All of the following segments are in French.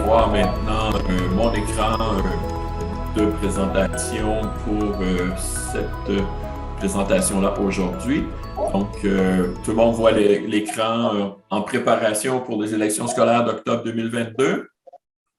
voir maintenant mon écran de présentation pour cette présentation-là aujourd'hui. Donc, tout le monde voit l'écran en préparation pour les élections scolaires d'octobre 2022?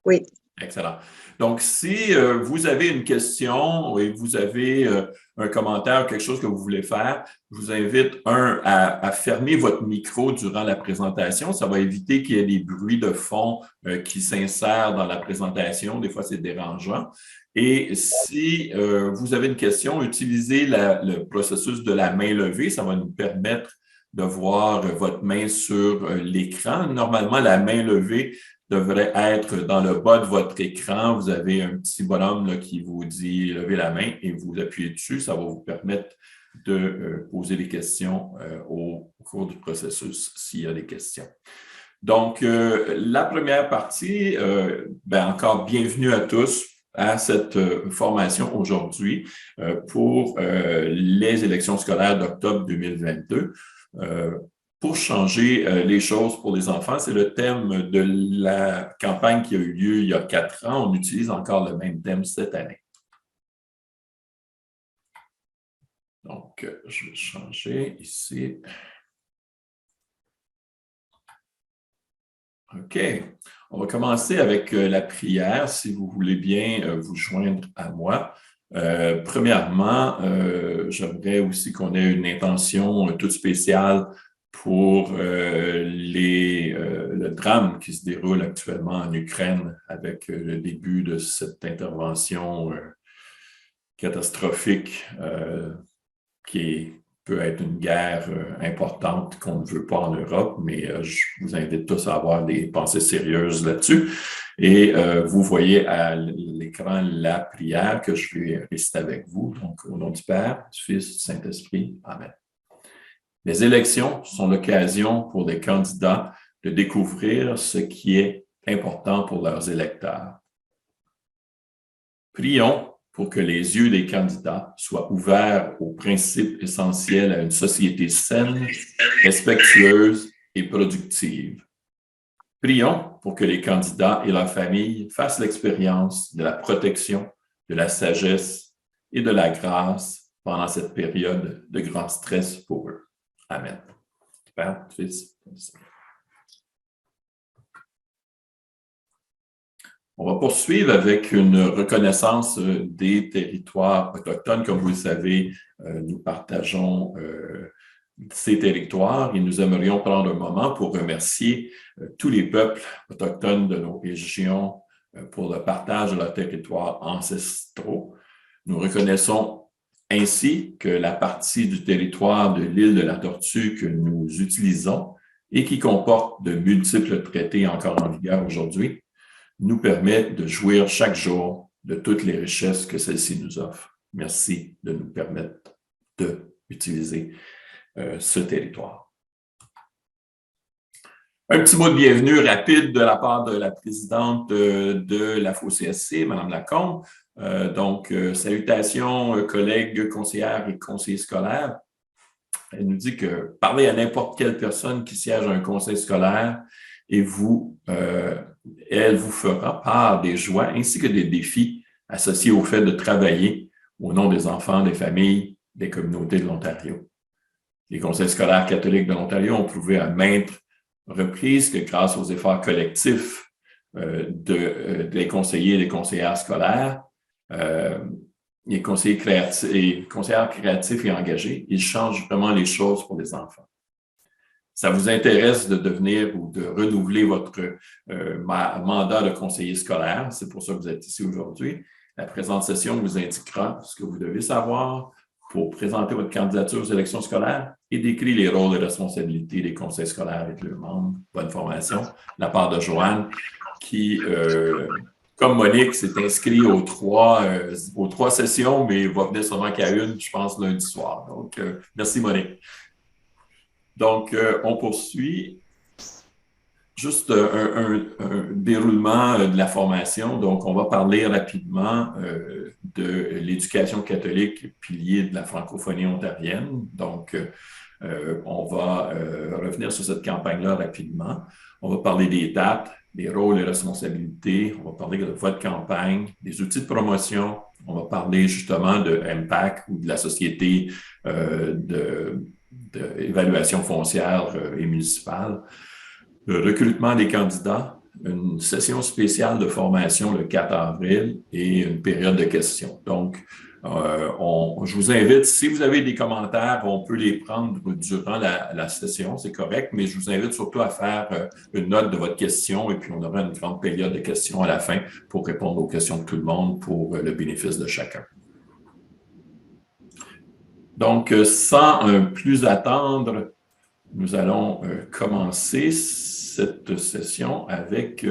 Oui. Excellent. Donc, si vous avez une question et vous avez un commentaire ou quelque chose que vous voulez faire, je vous invite, à fermer votre micro durant la présentation. Ça va éviter qu'il y ait des bruits de fond qui s'insèrent dans la présentation. Des fois, c'est dérangeant. Et si vous avez une question, utilisez le processus de la main levée. Ça va nous permettre de voir votre main sur l'écran. Normalement, la main levée devrait être dans le bas de votre écran. Vous avez un petit bonhomme là, qui vous dit « Levez la main » et vous appuyez dessus. Ça va vous permettre de poser des questions au cours du processus s'il y a des questions. Donc, la première partie, encore bienvenue à tous à cette formation aujourd'hui pour les élections scolaires d'octobre 2022. Pour changer les choses pour les enfants, c'est le thème de la campagne qui a eu lieu il y a 4 ans. On utilise encore le même thème cette année. Donc, je vais changer ici. OK. On va commencer avec la prière, si vous voulez bien vous joindre à moi. Premièrement, j'aimerais aussi qu'on ait une intention toute spéciale pour le drame qui se déroule actuellement en Ukraine avec le début de cette intervention catastrophique qui peut être une guerre importante qu'on ne veut pas en Europe, mais je vous invite tous à avoir des pensées sérieuses là-dessus. Et vous voyez à l'écran la prière que je vais réciter avec vous. Donc, au nom du Père, du Fils, du Saint-Esprit. Amen. Les élections sont l'occasion pour les candidats de découvrir ce qui est important pour leurs électeurs. Prions pour que les yeux des candidats soient ouverts aux principes essentiels à une société saine, respectueuse et productive. Prions pour que les candidats et leurs familles fassent l'expérience de la protection, de la sagesse et de la grâce pendant cette période de grand stress pour eux. Amen. Père, Fils, Saint. On va poursuivre avec une reconnaissance des territoires autochtones. Comme vous le savez, nous partageons ces territoires et nous aimerions prendre un moment pour remercier tous les peuples autochtones de nos régions pour le partage de leurs territoires ancestraux. Nous reconnaissons ainsi que la partie du territoire de l'île de la Tortue que nous utilisons et qui comporte de multiples traités encore en vigueur aujourd'hui, nous permet de jouir chaque jour de toutes les richesses que celle-ci nous offre. Merci de nous permettre d'utiliser ce territoire. Un petit mot de bienvenue rapide de la part de la présidente de la FOCSC, Mme Lacombe. Salutations, collègues conseillères et conseillers scolaires. Elle nous dit que parlez à n'importe quelle personne qui siège à un conseil scolaire et elle vous fera part des joies ainsi que des défis associés au fait de travailler au nom des enfants, des familles, des communautés de l'Ontario. Les conseils scolaires catholiques de l'Ontario ont prouvé à maintes reprises que grâce aux efforts collectifs des conseillers et des conseillères scolaires, les conseillers créatifs et conseillères créatifs et engagés, ils changent vraiment les choses pour les enfants. Ça vous intéresse de devenir ou de renouveler votre mandat de conseiller scolaire, c'est pour ça que vous êtes ici aujourd'hui. La présente session vous indiquera ce que vous devez savoir pour présenter votre candidature aux élections scolaires et décrit les rôles et responsabilités des conseils scolaires avec leurs membres. Bonne formation. De la part de Joanne, qui, comme Monique, s'est inscrit aux trois sessions, mais va venir seulement qu'à une, je pense, lundi soir. Donc, merci Monique. Donc, on poursuit. Juste un déroulement de la formation. Donc, on va parler rapidement de l'éducation catholique, pilier de la francophonie ontarienne. Donc, on va revenir sur cette campagne-là rapidement. On va parler des dates, des rôles et responsabilités. On va parler de votre campagne, des outils de promotion. On va parler justement de impact ou de la société d'évaluation foncière et municipale. Le recrutement des candidats, une session spéciale de formation le 4 avril et une période de questions. Donc, je vous invite, si vous avez des commentaires, on peut les prendre durant la session, c'est correct, mais je vous invite surtout à faire une note de votre question et puis on aura une grande période de questions à la fin pour répondre aux questions de tout le monde pour le bénéfice de chacun. Donc, sans plus attendre, nous allons commencer cette session avec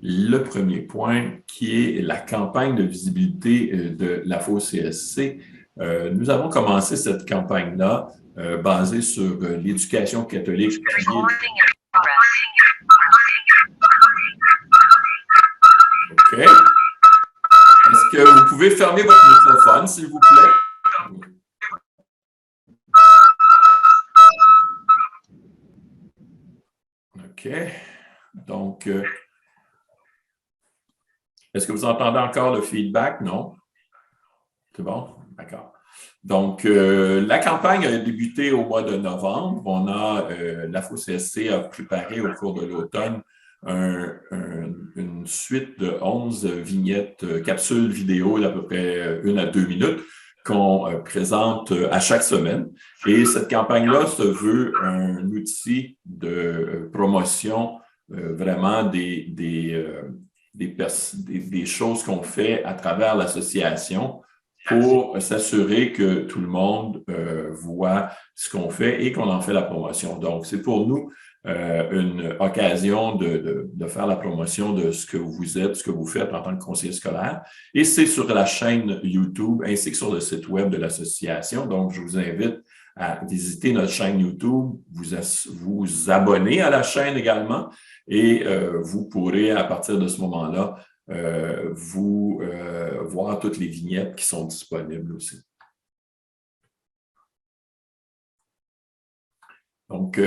le premier point qui est la campagne de visibilité de la FOCSC. Nous avons commencé cette campagne-là basée sur l'éducation catholique. OK. Est-ce que vous pouvez fermer votre microphone, s'il vous plaît? OK. Donc, est-ce que vous entendez encore le feedback? Non? C'est bon? D'accord. Donc, la campagne a débuté au mois de novembre. La FOCSC a préparé au cours de l'automne une suite de 11 vignettes, capsules vidéo d'à peu près 1 à 2 minutes qu'on présente à chaque semaine. Et cette campagne-là se veut un outil de promotion vraiment des choses qu'on fait à travers l'association pour s'assurer que tout le monde voit ce qu'on fait et qu'on en fait la promotion. Donc, c'est pour nous une occasion de faire la promotion de ce que vous êtes, ce que vous faites en tant que conseiller scolaire. Et c'est sur la chaîne YouTube ainsi que sur le site web de l'association. Donc, je vous invite à visiter notre chaîne YouTube, vous abonner à la chaîne également et vous pourrez, à partir de ce moment-là, voir toutes les vignettes qui sont disponibles aussi. Donc,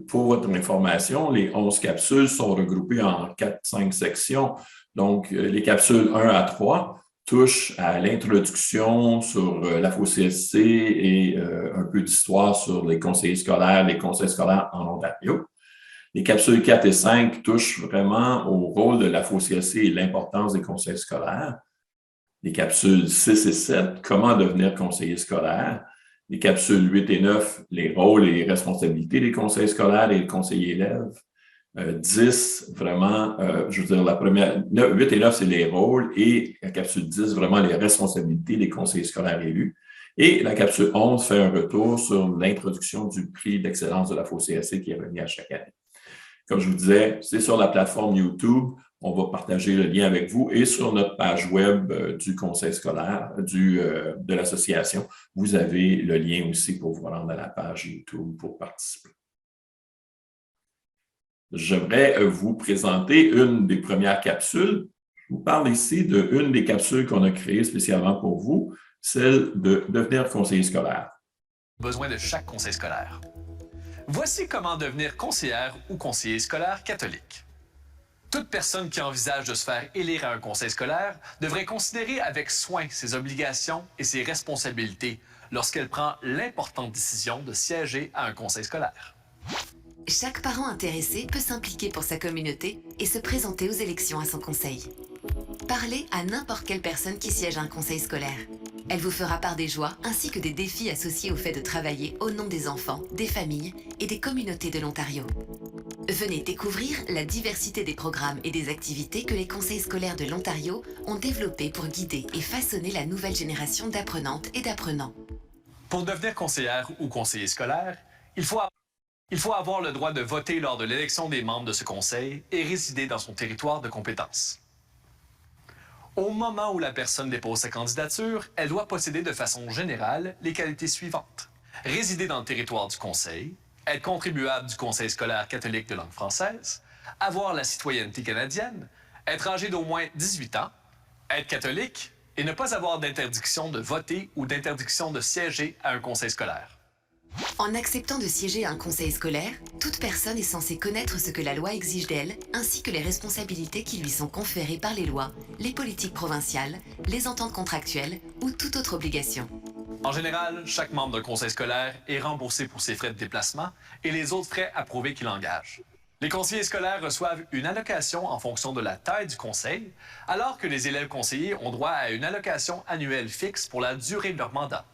pour votre information, les 11 capsules sont regroupées en 4-5 sections. Donc, les capsules 1 à 3 touchent à l'introduction sur la FOCSC et un peu d'histoire sur les conseillers scolaires, les conseils scolaires en Ontario. Les capsules 4 et 5 touchent vraiment au rôle de la FOCSC et l'importance des conseils scolaires. Les capsules 6 et 7, comment devenir conseiller scolaire. Les capsules 8 et 9, les rôles et les responsabilités des conseils scolaires et des conseillers élèves. 10, vraiment, je veux dire, la première, 8 et 9, c'est les rôles et la capsule 10, vraiment les responsabilités des conseillers scolaires élus. Et la capsule 11 fait un retour sur l'introduction du prix d'excellence de la FOCSC qui est remis à chaque année. Comme je vous disais, c'est sur la plateforme YouTube. On va partager le lien avec vous et sur notre page web du conseil scolaire, de l'association, vous avez le lien aussi pour vous rendre à la page YouTube pour participer. J'aimerais vous présenter une des premières capsules. Je vous parle ici d'une des capsules qu'on a créées spécialement pour vous, celle de devenir conseiller scolaire. Besoin de chaque conseil scolaire. Voici comment devenir conseillère ou conseiller scolaire catholique. Toute personne qui envisage de se faire élire à un conseil scolaire devrait considérer avec soin ses obligations et ses responsabilités lorsqu'elle prend l'importante décision de siéger à un conseil scolaire. Chaque parent intéressé peut s'impliquer pour sa communauté et se présenter aux élections à son conseil. Parlez à n'importe quelle personne qui siège à un conseil scolaire. Elle vous fera part des joies ainsi que des défis associés au fait de travailler au nom des enfants, des familles et des communautés de l'Ontario. Venez découvrir la diversité des programmes et des activités que les conseils scolaires de l'Ontario ont développés pour guider et façonner la nouvelle génération d'apprenantes et d'apprenants. Pour devenir conseillère ou conseiller scolaire, il faut avoir le droit de voter lors de l'élection des membres de ce conseil et résider dans son territoire de compétence. Au moment où la personne dépose sa candidature, elle doit posséder de façon générale les qualités suivantes. Résider dans le territoire du conseil, être contribuable du conseil scolaire catholique de langue française, avoir la citoyenneté canadienne, être âgé d'au moins 18 ans, être catholique et ne pas avoir d'interdiction de voter ou d'interdiction de siéger à un conseil scolaire. En acceptant de siéger à un conseil scolaire, toute personne est censée connaître ce que la loi exige d'elle, ainsi que les responsabilités qui lui sont conférées par les lois, les politiques provinciales, les ententes contractuelles ou toute autre obligation. En général, chaque membre d'un conseil scolaire est remboursé pour ses frais de déplacement et les autres frais approuvés qu'il engage. Les conseillers scolaires reçoivent une allocation en fonction de la taille du conseil, alors que les élèves conseillers ont droit à une allocation annuelle fixe pour la durée de leur mandat.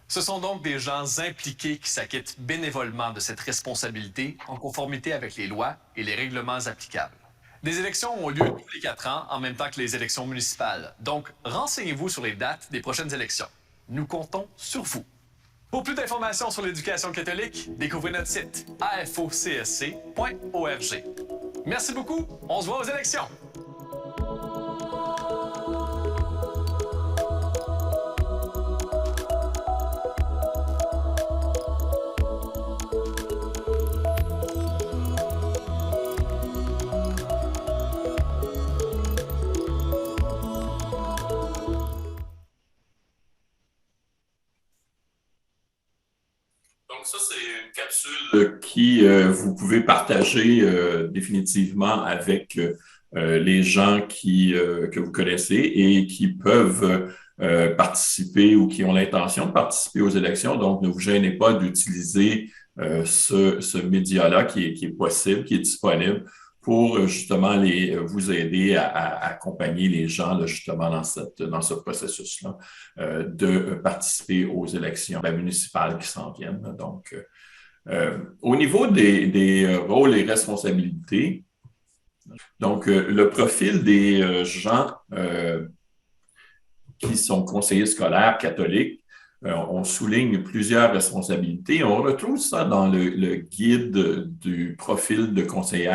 Ce sont donc des gens impliqués qui s'acquittent bénévolement de cette responsabilité en conformité avec les lois et les règlements applicables. Des élections ont lieu tous les 4 ans, en même temps que les élections municipales. Donc, renseignez-vous sur les dates des prochaines élections. Nous comptons sur vous. Pour plus d'informations sur l'éducation catholique, découvrez notre site afocsc.org. Merci beaucoup, on se voit aux élections! Donc ça, c'est une capsule qui vous pouvez partager définitivement avec les gens que vous connaissez et qui peuvent participer ou qui ont l'intention de participer aux élections. Donc, ne vous gênez pas d'utiliser ce média-là qui est possible, qui est disponible pour justement vous aider à accompagner les gens là, justement dans ce processus-là de participer aux élections municipales qui s'en viennent. Donc, au niveau des rôles et responsabilités, donc le profil des gens qui sont conseillers scolaires catholiques, on souligne plusieurs responsabilités. On retrouve ça dans le guide du profil de conseiller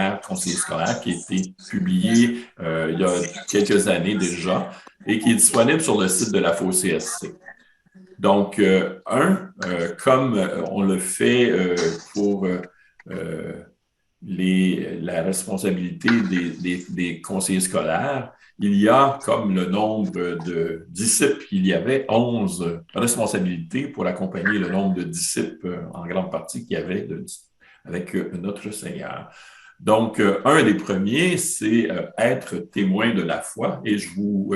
scolaire qui a été publié il y a quelques années déjà et qui est disponible sur le site de la FOCSC. Donc, comme on le fait pour la responsabilité des conseillers scolaires, il y a comme le nombre de disciples, il y avait 11 responsabilités pour accompagner le nombre de disciples en grande partie qu'il y avait avec notre Seigneur. Donc, un des premiers, c'est être témoin de la foi et je vous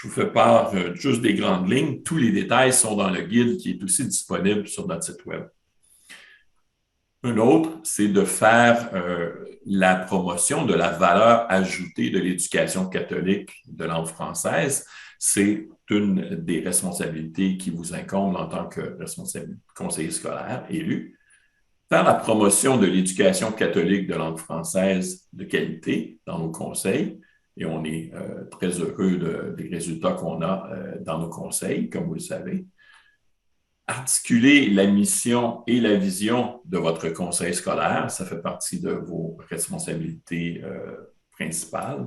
fais part juste des grandes lignes. Tous les détails sont dans le guide qui est aussi disponible sur notre site web. Un autre, c'est de faire la promotion de la valeur ajoutée de l'éducation catholique de langue française. C'est une des responsabilités qui vous incombe en tant que responsable conseiller scolaire élu. Faire la promotion de l'éducation catholique de langue française de qualité dans nos conseils, et on est très heureux des résultats qu'on a dans nos conseils, comme vous le savez. Articuler la mission et la vision de votre conseil scolaire, ça fait partie de vos responsabilités principales.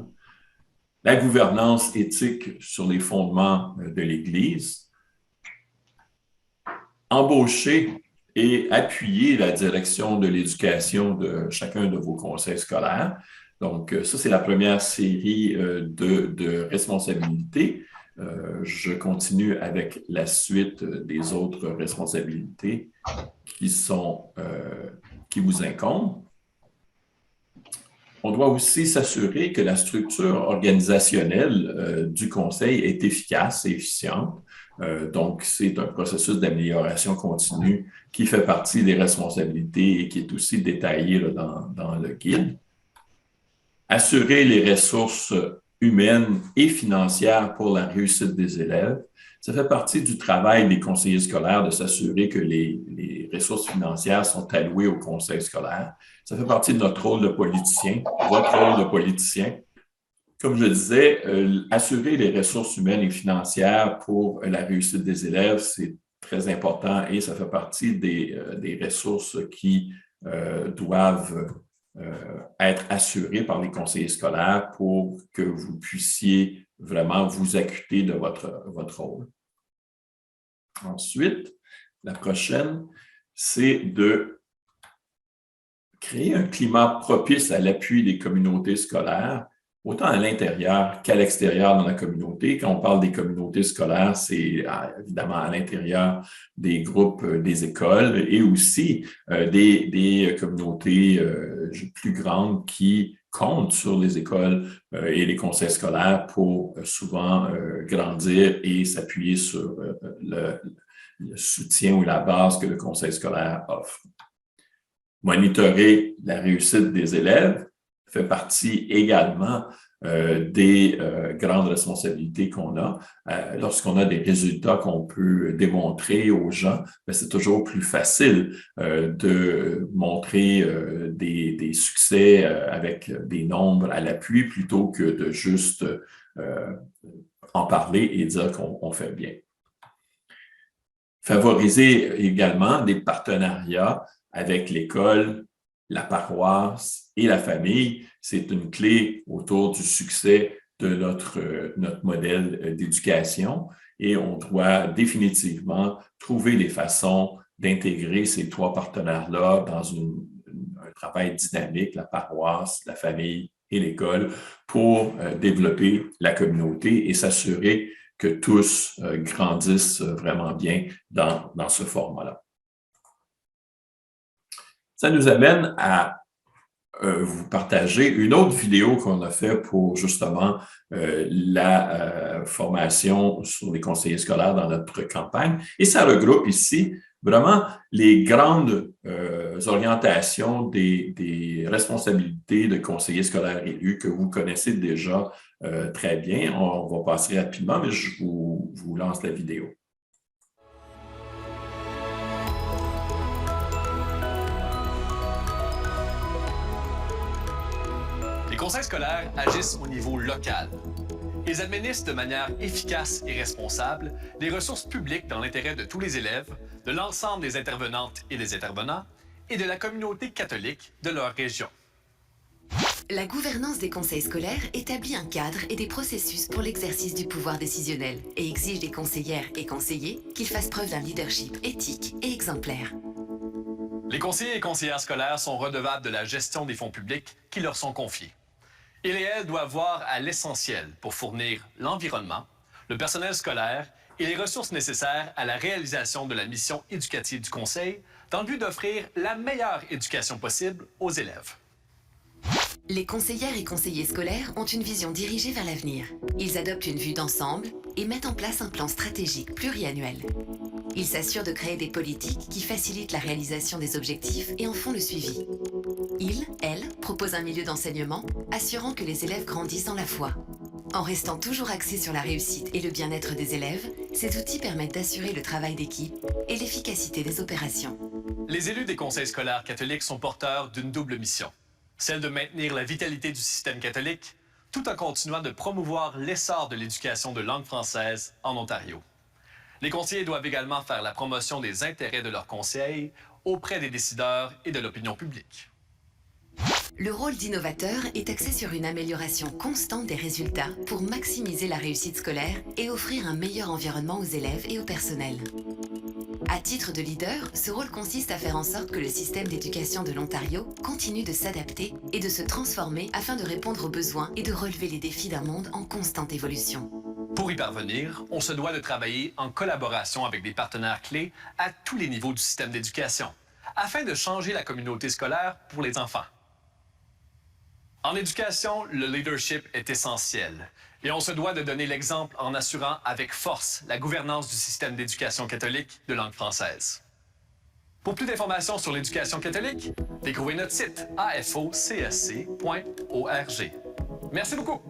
La gouvernance éthique sur les fondements de l'Église. Embaucher et appuyer la direction de l'éducation de chacun de vos conseils scolaires. Donc, ça, c'est la première série de responsabilités. Je continue avec la suite des autres responsabilités qui vous incombent. On doit aussi s'assurer que la structure organisationnelle du conseil est efficace et efficiente. Donc, c'est un processus d'amélioration continue qui fait partie des responsabilités et qui est aussi détaillé là, dans le guide. Assurer les ressources humaines et financières pour la réussite des élèves. Ça fait partie du travail des conseillers scolaires de s'assurer que les ressources financières sont allouées au conseil scolaire. Ça fait partie de notre rôle de politicien, votre rôle de politicien. Comme je disais, assurer les ressources humaines et financières pour la réussite des élèves, c'est très important et ça fait partie des ressources qui doivent être assurées par les conseillers scolaires pour que vous puissiez vraiment vous acquitter de votre rôle. Ensuite, la prochaine, c'est de créer un climat propice à l'appui des communautés scolaires autant à l'intérieur qu'à l'extérieur dans la communauté. Quand on parle des communautés scolaires, c'est évidemment à l'intérieur des groupes des écoles et aussi des communautés plus grandes qui comptent sur les écoles et les conseils scolaires pour souvent grandir et s'appuyer sur le soutien ou la base que le conseil scolaire offre. Monitorer la réussite des élèves fait partie également des grandes responsabilités qu'on a. Lorsqu'on a des résultats qu'on peut démontrer aux gens, c'est toujours plus facile de montrer des succès avec des nombres à l'appui plutôt que de juste en parler et dire qu'on fait bien. Favoriser également des partenariats avec l'école, la paroisse et la famille, c'est une clé autour du succès de notre modèle d'éducation et on doit définitivement trouver des façons d'intégrer ces trois partenaires-là dans un travail dynamique, la paroisse, la famille et l'école, pour développer la communauté et s'assurer que tous grandissent vraiment bien dans ce format-là. Ça nous amène à vous partager une autre vidéo qu'on a fait pour justement la formation sur les conseillers scolaires dans notre campagne. Et ça regroupe ici vraiment les grandes orientations des responsabilités de conseillers scolaires élus que vous connaissez déjà très bien. On va passer rapidement, mais je vous lance la vidéo. Les conseils scolaires agissent au niveau local. Ils administrent de manière efficace et responsable les ressources publiques dans l'intérêt de tous les élèves, de l'ensemble des intervenantes et des intervenants et de la communauté catholique de leur région. La gouvernance des conseils scolaires établit un cadre et des processus pour l'exercice du pouvoir décisionnel et exige des conseillères et conseillers qu'ils fassent preuve d'un leadership éthique et exemplaire. Les conseillers et conseillères scolaires sont redevables de la gestion des fonds publics qui leur sont confiés. Ils et elles doivent voir à l'essentiel pour fournir l'environnement, le personnel scolaire et les ressources nécessaires à la réalisation de la mission éducative du Conseil dans le but d'offrir la meilleure éducation possible aux élèves. Les conseillères et conseillers scolaires ont une vision dirigée vers l'avenir. Ils adoptent une vue d'ensemble et mettent en place un plan stratégique pluriannuel. Ils s'assurent de créer des politiques qui facilitent la réalisation des objectifs et en font le suivi. Ils, elles, proposent un milieu d'enseignement assurant que les élèves grandissent dans la foi. En restant toujours axés sur la réussite et le bien-être des élèves, ces outils permettent d'assurer le travail d'équipe et l'efficacité des opérations. Les élus des conseils scolaires catholiques sont porteurs d'une double mission. Celle de maintenir la vitalité du système catholique, tout en continuant de promouvoir l'essor de l'éducation de langue française en Ontario. Les conseillers doivent également faire la promotion des intérêts de leur conseil auprès des décideurs et de l'opinion publique. Le rôle d'innovateur est axé sur une amélioration constante des résultats pour maximiser la réussite scolaire et offrir un meilleur environnement aux élèves et au personnel. À titre de leader, ce rôle consiste à faire en sorte que le système d'éducation de l'Ontario continue de s'adapter et de se transformer afin de répondre aux besoins et de relever les défis d'un monde en constante évolution. Pour y parvenir, on se doit de travailler en collaboration avec des partenaires clés à tous les niveaux du système d'éducation, afin de changer la communauté scolaire pour les enfants. En éducation, le leadership est essentiel et on se doit de donner l'exemple en assurant avec force la gouvernance du système d'éducation catholique de langue française. Pour plus d'informations sur l'éducation catholique, découvrez notre site afocsc.org. Merci beaucoup!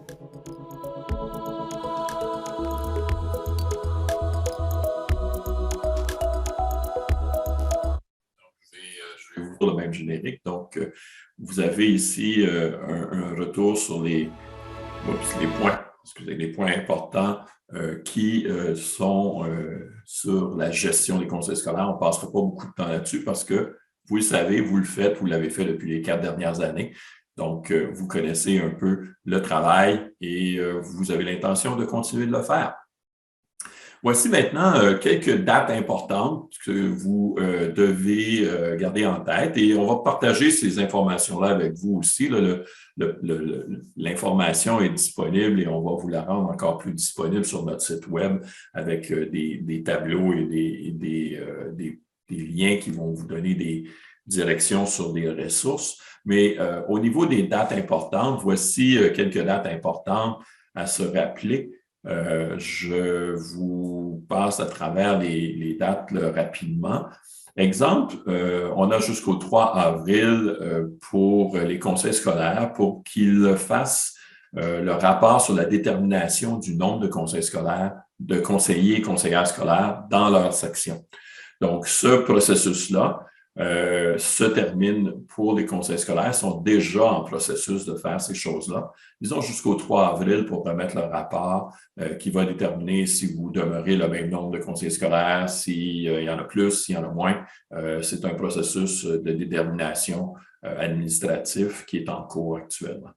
Je vais vous dire le même générique. Donc, vous avez ici un retour sur les points importants qui sont sur la gestion des conseils scolaires. On ne passera pas beaucoup de temps là-dessus parce que vous le savez, vous le faites, vous l'avez fait depuis les 4 dernières années. Donc, vous connaissez un peu le travail et vous avez l'intention de continuer de le faire. Voici maintenant quelques dates importantes que vous devez garder en tête et on va partager ces informations-là avec vous aussi. L'information est disponible et on va vous la rendre encore plus disponible sur notre site web avec des tableaux et des liens qui vont vous donner des directions sur des ressources. Mais au niveau des dates importantes, voici quelques dates importantes à se rappeler. Je vous passe à travers les dates là, rapidement. Exemple, on a jusqu'au 3 avril pour les conseils scolaires pour qu'ils fassent le rapport sur la détermination du nombre de conseils scolaires, de conseillers et conseillères scolaires dans leur section. Donc, ce processus-là se termine pour les conseils scolaires, sont déjà en processus de faire ces choses-là. Ils ont jusqu'au 3 avril pour remettre leur rapport qui va déterminer si vous demeurez le même nombre de conseillers scolaires, s'il y en a plus, s'il y en a moins. C'est un processus de détermination administratif qui est en cours actuellement.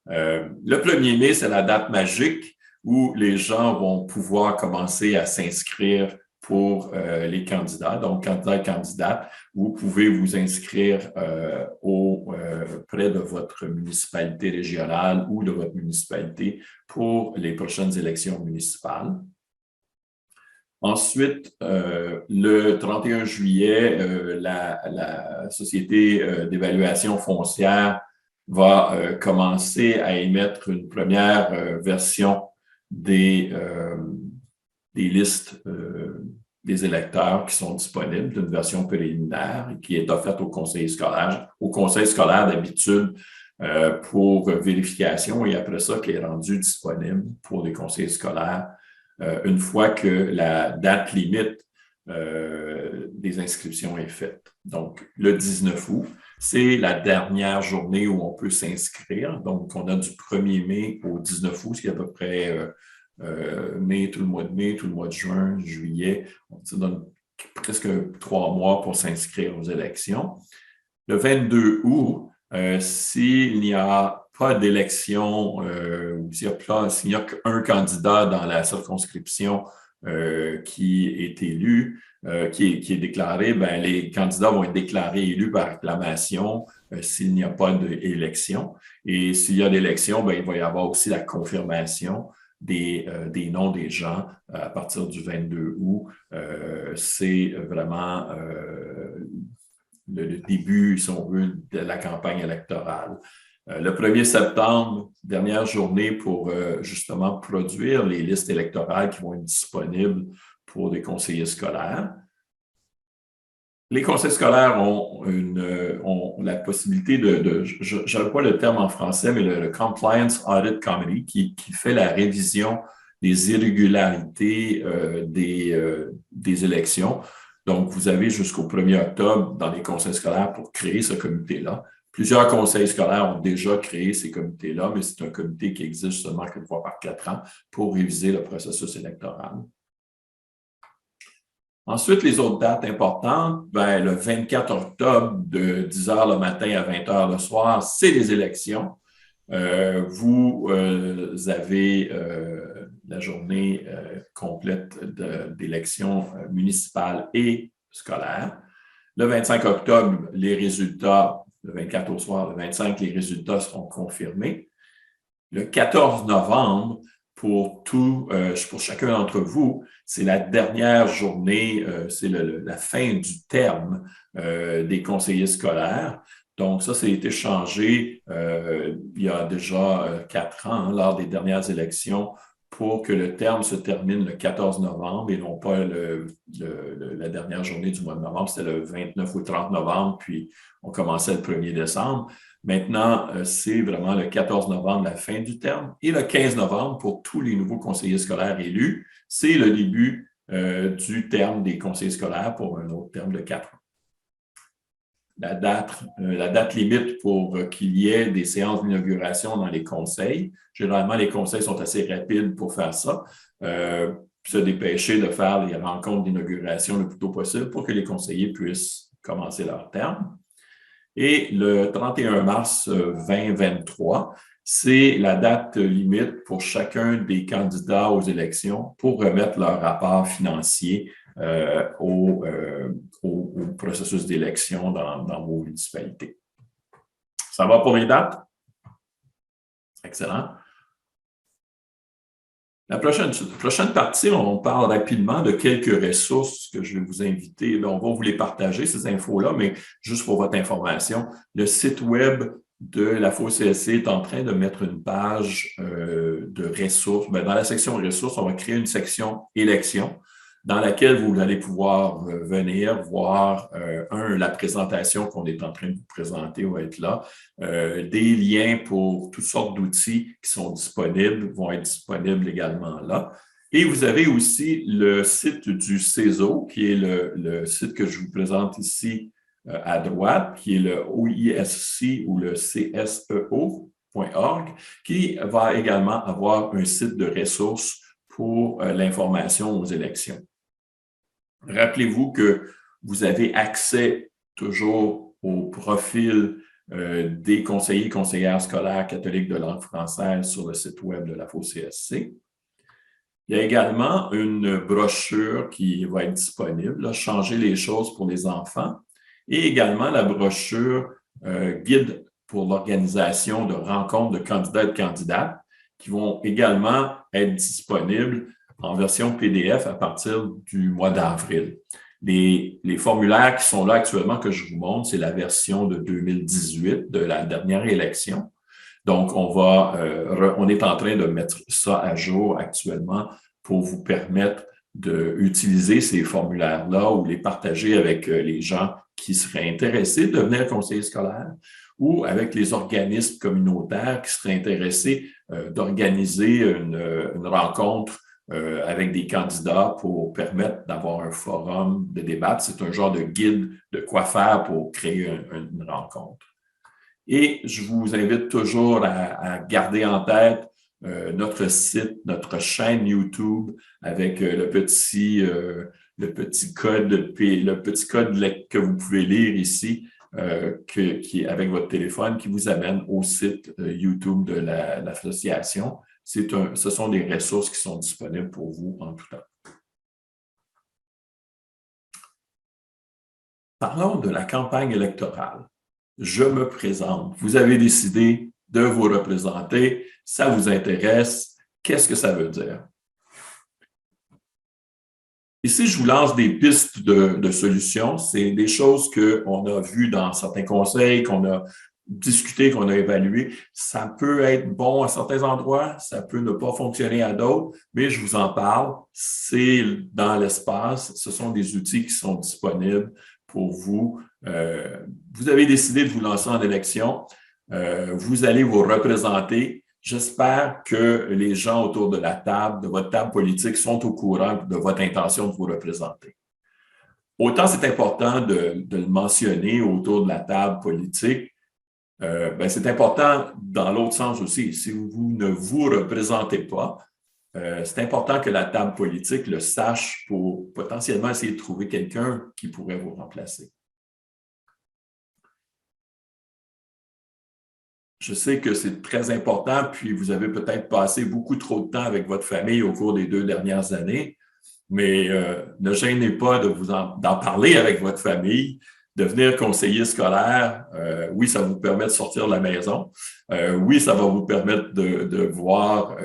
Le 1er mai, c'est la date magique où les gens vont pouvoir commencer à s'inscrire pour les candidats. Donc, candidat et candidate, vous pouvez vous inscrire auprès de votre municipalité régionale ou de votre municipalité pour les prochaines élections municipales. Ensuite, le 31 juillet, la Société d'évaluation foncière va commencer à émettre une première version des listes des électeurs qui sont disponibles, d'une version préliminaire et qui est offerte aux conseillers scolaires. Au conseil scolaire, d'habitude, pour vérification et après ça, qui est rendu disponible pour les conseillers scolaires une fois que la date limite des inscriptions est faite. Donc, le 19 août, c'est la dernière journée où on peut s'inscrire. Donc, on a du 1er mai au 19 août, ce qui est à peu près mai, tout le mois de mai, tout le mois de juin, juillet. Ça donne presque 3 mois pour s'inscrire aux élections. Le 22 août, s'il n'y a pas d'élection, s'il n'y a qu'un candidat dans la circonscription qui est élu, qui est déclaré, ben, les candidats vont être déclarés élus par acclamation s'il n'y a pas d'élection. Et s'il y a d'élection, ben, il va y avoir aussi la confirmation des noms des gens à partir du 22 août. C'est vraiment le début, si on veut, de la campagne électorale. Le 1er septembre, dernière journée pour justement produire les listes électorales qui vont être disponibles pour des conseillers scolaires. Les conseils scolaires ont la possibilité je n'ai pas le terme en français, mais le Compliance Audit Committee qui fait la révision des irrégularités des élections. Donc, vous avez jusqu'au 1er octobre dans les conseils scolaires pour créer ce comité-là. Plusieurs conseils scolaires ont déjà créé ces comités-là, mais c'est un comité qui existe seulement qu'une fois par 4 ans pour réviser le processus électoral. Ensuite, les autres dates importantes, ben, le 24 octobre de 10 h le matin à 20 h le soir, c'est les élections. Vous avez la journée complète d'élections municipales et scolaires. Le 25 octobre, les résultats, le 24 au soir, le 25, les résultats seront confirmés. Le 14 novembre, pour chacun d'entre vous, c'est la dernière journée, c'est la fin du terme des conseillers scolaires. Donc, ça a été changé il y a déjà 4 ans, lors des dernières élections, pour que le terme se termine le 14 novembre et non pas la dernière journée du mois de novembre. C'était le 29 ou 30 novembre, puis on commençait le 1er décembre. Maintenant, c'est vraiment le 14 novembre, la fin du terme, et le 15 novembre, pour tous les nouveaux conseillers scolaires élus, c'est le début du terme des conseillers scolaires pour un autre terme de 4 ans. La date limite pour qu'il y ait des séances d'inauguration dans les conseils. Généralement, les conseils sont assez rapides pour faire ça. Se dépêcher de faire les rencontres d'inauguration le plus tôt possible pour que les conseillers puissent commencer leur terme. Et le 31 mars 2023, c'est la date limite pour chacun des candidats aux élections pour remettre leur rapport financier au processus d'élection dans vos municipalités. Ça va pour les dates? Excellent. La prochaine partie, on parle rapidement de quelques ressources que je vais vous inviter. On va vous les partager, ces infos-là, mais juste pour votre information, le site web de la FOCSC est en train de mettre une page de ressources. Dans la section ressources, on va créer une section élections dans laquelle vous allez pouvoir venir voir, la présentation qu'on est en train de vous présenter va être là, des liens pour toutes sortes d'outils qui sont disponibles, vont être disponibles également là. Et vous avez aussi le site du CESO, qui est le site que je vous présente ici à droite, qui est le OISC ou le CSEO.org, qui va également avoir un site de ressources pour l'information aux élections. Rappelez-vous que vous avez accès toujours au profil des conseillers et conseillères scolaires catholiques de langue française sur le site web de la FOCSC. Il y a également une brochure qui va être disponible, là, Changer les choses pour les enfants, et également la brochure Guide pour l'organisation de rencontres de candidats et de candidates qui vont également être disponibles en version PDF à partir du mois d'avril. Les formulaires qui sont là actuellement que je vous montre, c'est la version de 2018 de la dernière élection. Donc, on est en train de mettre ça à jour actuellement pour vous permettre d'utiliser ces formulaires-là ou les partager avec les gens qui seraient intéressés de devenir conseiller scolaire ou avec les organismes communautaires qui seraient intéressés d'organiser une rencontre avec des candidats pour permettre d'avoir un forum de débat. C'est un genre de guide de quoi faire pour créer une rencontre. Et je vous invite toujours à garder en tête notre site, notre chaîne YouTube avec le petit code que vous pouvez lire ici, qui est avec votre téléphone, qui vous amène au site YouTube de l'association. Ce sont des ressources qui sont disponibles pour vous en tout temps. Parlons de la campagne électorale. Je me présente. Vous avez décidé de vous représenter. Ça vous intéresse. Qu'est-ce que ça veut dire? Ici, je vous lance des pistes de solutions. C'est des choses qu'on a vues dans certains conseils, qu'on a discuté, qu'on a évalué. Ça peut être bon à certains endroits, ça peut ne pas fonctionner à d'autres, mais je vous en parle. C'est dans l'espace. Ce sont des outils qui sont disponibles pour vous. Vous avez décidé de vous lancer en élection. Vous allez vous représenter. J'espère que les gens autour de la table, de votre table politique, sont au courant de votre intention de vous représenter. Autant c'est important de le mentionner autour de la table politique, c'est important dans l'autre sens aussi. Si vous ne vous représentez pas, c'est important que la table politique le sache pour potentiellement essayer de trouver quelqu'un qui pourrait vous remplacer. Je sais que c'est très important, puis vous avez peut-être passé beaucoup trop de temps avec votre famille au cours des 2 dernières années, mais ne gênez pas d'en parler avec votre famille. Devenir conseiller scolaire, oui, ça vous permet de sortir de la maison. Oui, ça va vous permettre de voir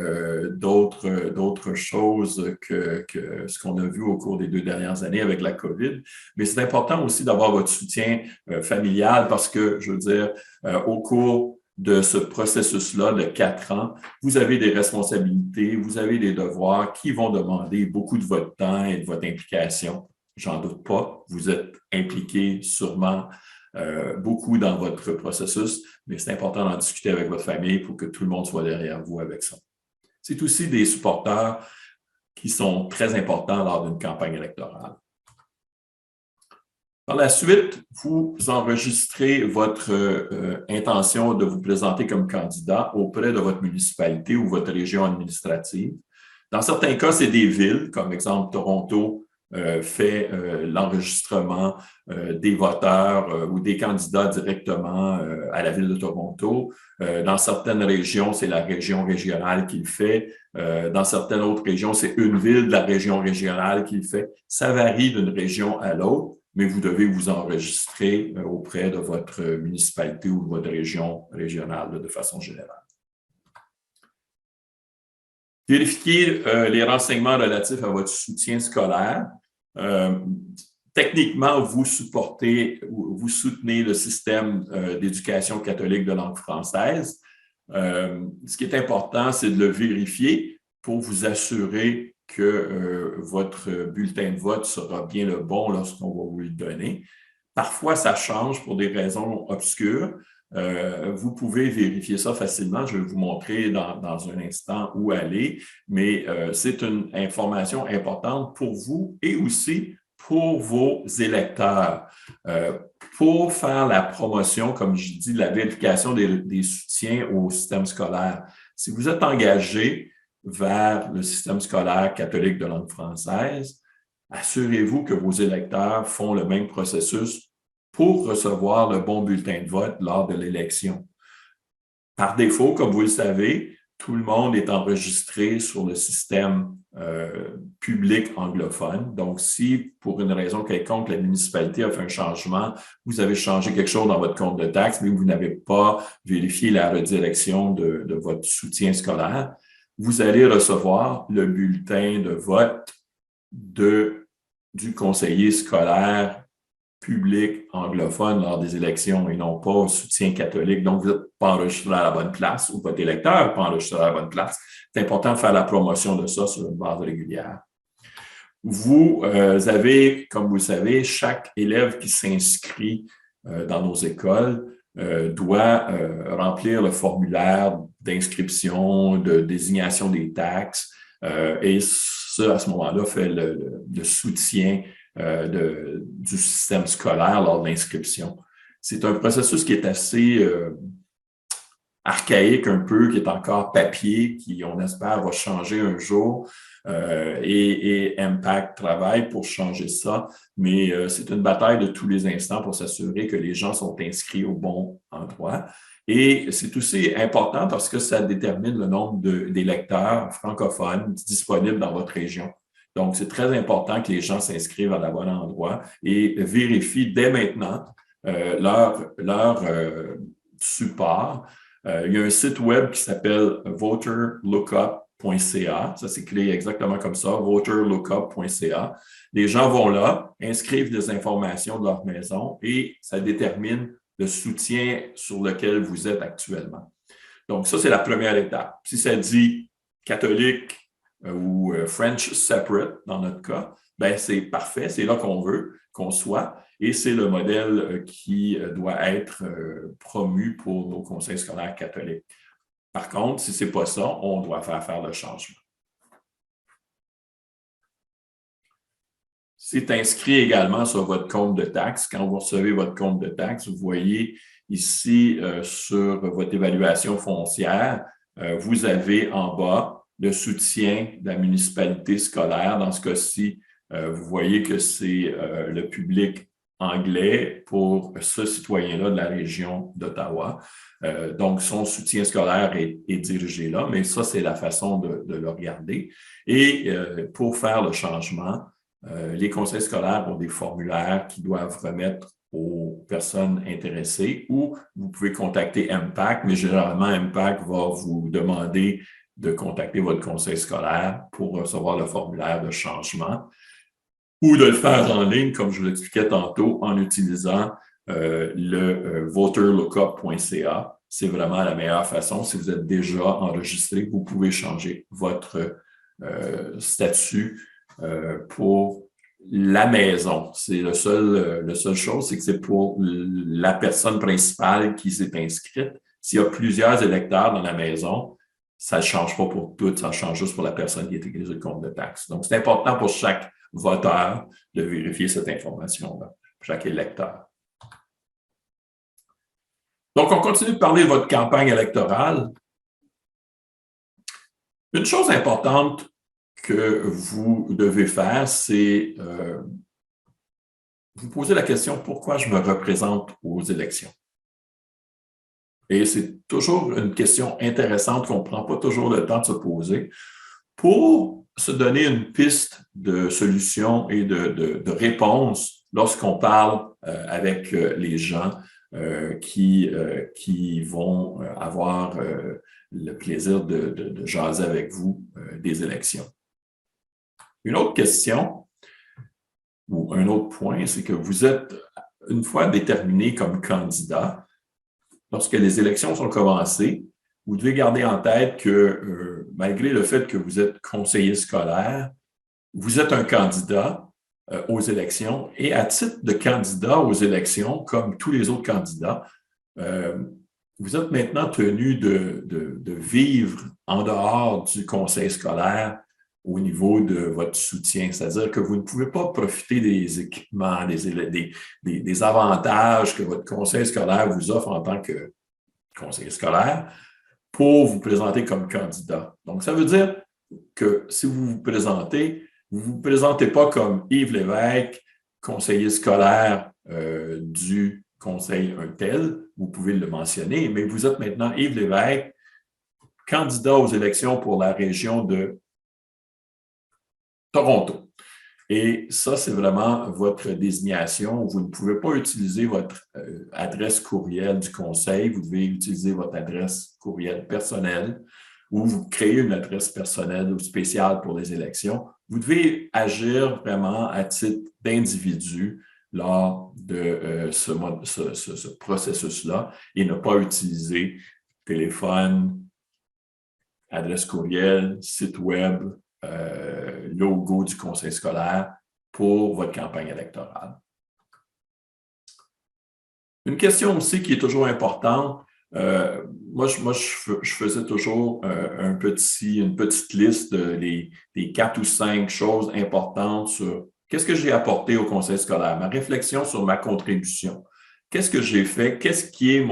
d'autres choses que ce qu'on a vu au cours des 2 dernières années avec la COVID. Mais c'est important aussi d'avoir votre soutien familial parce que, je veux dire, au cours de ce processus-là de 4 ans, vous avez des responsabilités, vous avez des devoirs qui vont demander beaucoup de votre temps et de votre implication. J'en doute pas, vous êtes impliqué sûrement beaucoup dans votre processus, mais c'est important d'en discuter avec votre famille pour que tout le monde soit derrière vous avec ça. C'est aussi des supporters qui sont très importants lors d'une campagne électorale. Par la suite, vous enregistrez votre intention de vous présenter comme candidat auprès de votre municipalité ou votre région administrative. Dans certains cas, c'est des villes, comme exemple Toronto, fait l'enregistrement des voteurs ou des candidats directement à la Ville de Toronto. Dans certaines régions, c'est la région régionale qui le fait. Dans certaines autres régions, c'est une ville de la région régionale qui le fait. Ça varie d'une région à l'autre, mais vous devez vous enregistrer auprès de votre municipalité ou de votre région régionale de façon générale. Vérifiez les renseignements relatifs à votre soutien scolaire. Techniquement, vous soutenez le système d'éducation catholique de langue française. Ce qui est important, c'est de le vérifier pour vous assurer que votre bulletin de vote sera bien le bon lorsqu'on va vous le donner. Parfois, ça change pour des raisons obscures. Vous pouvez vérifier ça facilement. Je vais vous montrer dans un instant où aller, mais c'est une information importante pour vous et aussi pour vos électeurs. Pour faire la promotion, comme je dis, de la vérification des soutiens au système scolaire. Si vous êtes engagé vers le système scolaire catholique de langue française, assurez-vous que vos électeurs font le même processus pour recevoir le bon bulletin de vote lors de l'élection. Par défaut, comme vous le savez, tout le monde est enregistré sur le système public anglophone. Donc, si pour une raison quelconque, la municipalité a fait un changement, vous avez changé quelque chose dans votre compte de taxes, mais vous n'avez pas vérifié la redirection de votre soutien scolaire, vous allez recevoir le bulletin de vote du conseiller scolaire public anglophone lors des élections et non pas au soutien catholique. Donc, vous n'êtes pas enregistré à la bonne place ou votre électeur n'est pas enregistré à la bonne place. C'est important de faire la promotion de ça sur une base régulière. Vous avez, comme vous le savez, chaque élève qui s'inscrit dans nos écoles doit remplir le formulaire d'inscription, de désignation des taxes et ça, à ce moment-là, fait le soutien du système scolaire lors de l'inscription. C'est un processus qui est assez archaïque un peu, qui est encore papier, qui, on espère, va changer un jour et Impact travaille pour changer ça, mais c'est une bataille de tous les instants pour s'assurer que les gens sont inscrits au bon endroit. Et c'est aussi important parce que ça détermine le nombre d'électeurs francophones disponibles dans votre région. Donc, c'est très important que les gens s'inscrivent à la bonne endroit et vérifient dès maintenant leur support. Il y a un site web qui s'appelle voterlookup.ca. Ça s'écrit exactement comme ça, voterlookup.ca. Les gens vont là, inscrivent des informations de leur maison et ça détermine le soutien sur lequel vous êtes actuellement. Donc, ça, c'est la première étape. Si ça dit catholique, ou French separate dans notre cas, ben c'est parfait, c'est là qu'on veut qu'on soit et c'est le modèle qui doit être promu pour nos conseils scolaires catholiques. Par contre, si ce n'est pas ça, on doit faire le changement. C'est inscrit également sur votre compte de taxes. Quand vous recevez votre compte de taxes, vous voyez ici sur votre évaluation foncière, vous avez en bas le soutien de la municipalité scolaire. Dans ce cas-ci, vous voyez que c'est le public anglais pour ce citoyen-là de la région d'Ottawa. Donc, son soutien scolaire est dirigé là, mais ça, c'est la façon de le regarder. Et pour faire le changement, les conseils scolaires ont des formulaires qu'ils doivent remettre aux personnes intéressées ou vous pouvez contacter Impact, mais généralement, Impact va vous demander de contacter votre conseil scolaire pour recevoir le formulaire de changement ou de le faire en ligne, comme je vous l'expliquais tantôt, en utilisant le voterlookup.ca. C'est vraiment la meilleure façon. Si vous êtes déjà enregistré, vous pouvez changer votre statut pour la maison. C'est la seule chose, c'est que c'est pour la personne principale qui s'est inscrite. S'il y a plusieurs électeurs dans la maison, ça ne change pas pour toutes, ça change juste pour la personne qui est écrite sur le compte de taxes. Donc, c'est important pour chaque voteur de vérifier cette information-là, chaque électeur. Donc, on continue de parler de votre campagne électorale. Une chose importante que vous devez faire, c'est vous poser la question « Pourquoi je me représente aux élections? » Et c'est toujours une question intéressante qu'on ne prend pas toujours le temps de se poser pour se donner une piste de solution et de réponse lorsqu'on parle avec les gens qui vont avoir le plaisir de jaser avec vous des élections. Une autre question ou un autre point, c'est que vous êtes, une fois déterminé comme candidat, lorsque les élections sont commencées, vous devez garder en tête que malgré le fait que vous êtes conseiller scolaire, vous êtes un candidat aux élections et à titre de candidat aux élections, comme tous les autres candidats, vous êtes maintenant tenu de vivre en dehors du conseil scolaire au niveau de votre soutien. C'est-à-dire que vous ne pouvez pas profiter des équipements, des avantages que votre conseil scolaire vous offre en tant que conseiller scolaire pour vous présenter comme candidat. Donc, ça veut dire que si vous vous vous présentez pas comme Yves Lévesque, conseiller scolaire du conseil un tel, vous pouvez le mentionner, mais vous êtes maintenant Yves Lévesque, candidat aux élections pour la région de Toronto. Et ça, c'est vraiment votre désignation. Vous ne pouvez pas utiliser votre adresse courriel du conseil. Vous devez utiliser votre adresse courriel personnelle ou vous créez une adresse personnelle ou spéciale pour les élections. Vous devez agir vraiment à titre d'individu lors de ce processus-là et ne pas utiliser téléphone, adresse courriel, site web, logo du conseil scolaire pour votre campagne électorale. Une question aussi qui est toujours importante, moi, je faisais toujours une petite liste des 4 ou 5 choses importantes sur qu'est-ce que j'ai apporté au conseil scolaire, ma réflexion sur ma contribution, qu'est-ce que j'ai fait, qu'est-ce qui est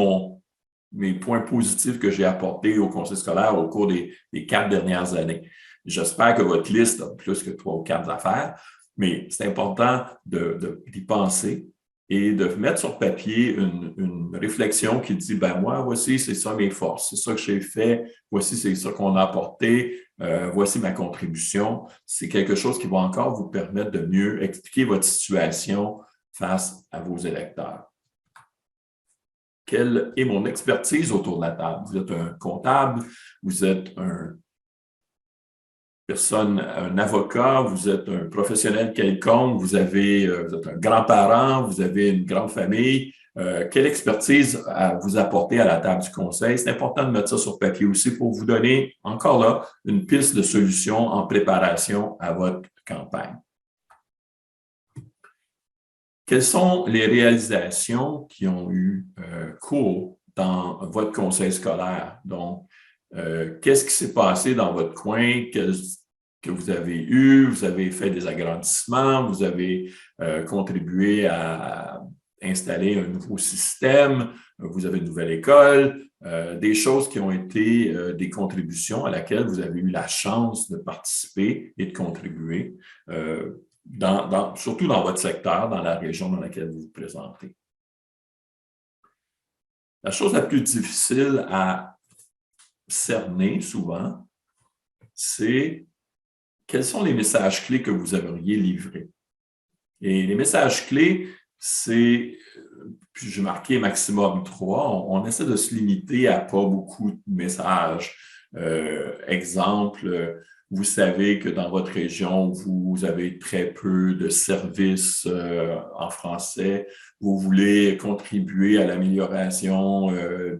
mes points positifs que j'ai apportés au conseil scolaire au cours des 4 dernières années. J'espère que votre liste a plus que 3 ou 4 affaires, mais c'est important d'y penser et de mettre sur papier une réflexion qui dit, ben moi, voici, c'est ça mes forces, c'est ça que j'ai fait, voici, c'est ça qu'on a apporté, voici ma contribution. C'est quelque chose qui va encore vous permettre de mieux expliquer votre situation face à vos électeurs. Quelle est mon expertise autour de la table? Vous êtes un comptable, vous êtes un avocat, vous êtes un professionnel quelconque, vous êtes un grand-parent, vous avez une grande famille. Quelle expertise vous apportez à la table du conseil? C'est important de mettre ça sur papier aussi pour vous donner, encore là, une piste de solution en préparation à votre campagne. Quelles sont les réalisations qui ont eu cours dans votre conseil scolaire? Donc, qu'est-ce qui s'est passé dans votre coin que vous avez eu? Vous avez fait des agrandissements, vous avez contribué à installer un nouveau système, vous avez une nouvelle école, des choses qui ont été des contributions à laquelle vous avez eu la chance de participer et de contribuer, surtout dans votre secteur, dans la région dans laquelle vous vous présentez. La chose la plus difficile à cerner souvent, c'est quels sont les messages clés que vous aimeriez livrer. Et les messages clés, c'est, puis j'ai marqué maximum 3, on essaie de se limiter à pas beaucoup de messages. Exemple, vous savez que dans votre région, vous avez très peu de services en français. Vous voulez contribuer à l'amélioration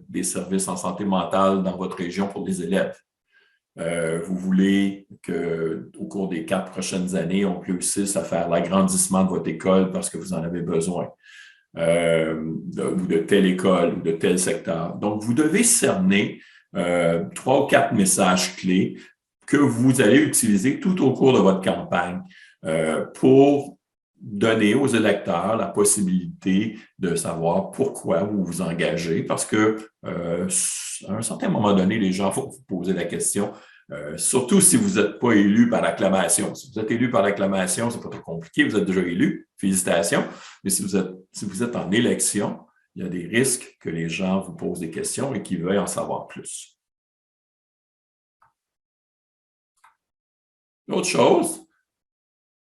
des services en santé mentale dans votre région pour les élèves. Vous voulez qu'au cours des 4 prochaines années, on réussisse à faire l'agrandissement de votre école parce que vous en avez besoin, ou de telle école, ou de tel secteur. Donc, vous devez cerner 3 ou 4 messages clés que vous allez utiliser tout au cours de votre campagne pour donner aux électeurs la possibilité de savoir pourquoi vous vous engagez, parce que à un certain moment donné, les gens, il faut vous poser la question, Surtout si vous n'êtes pas élu par acclamation. Si vous êtes élu par acclamation, c'est pas trop compliqué, vous êtes déjà élu, félicitations. Mais si vous êtes en élection, il y a des risques que les gens vous posent des questions et qu'ils veuillent en savoir plus. L'autre chose,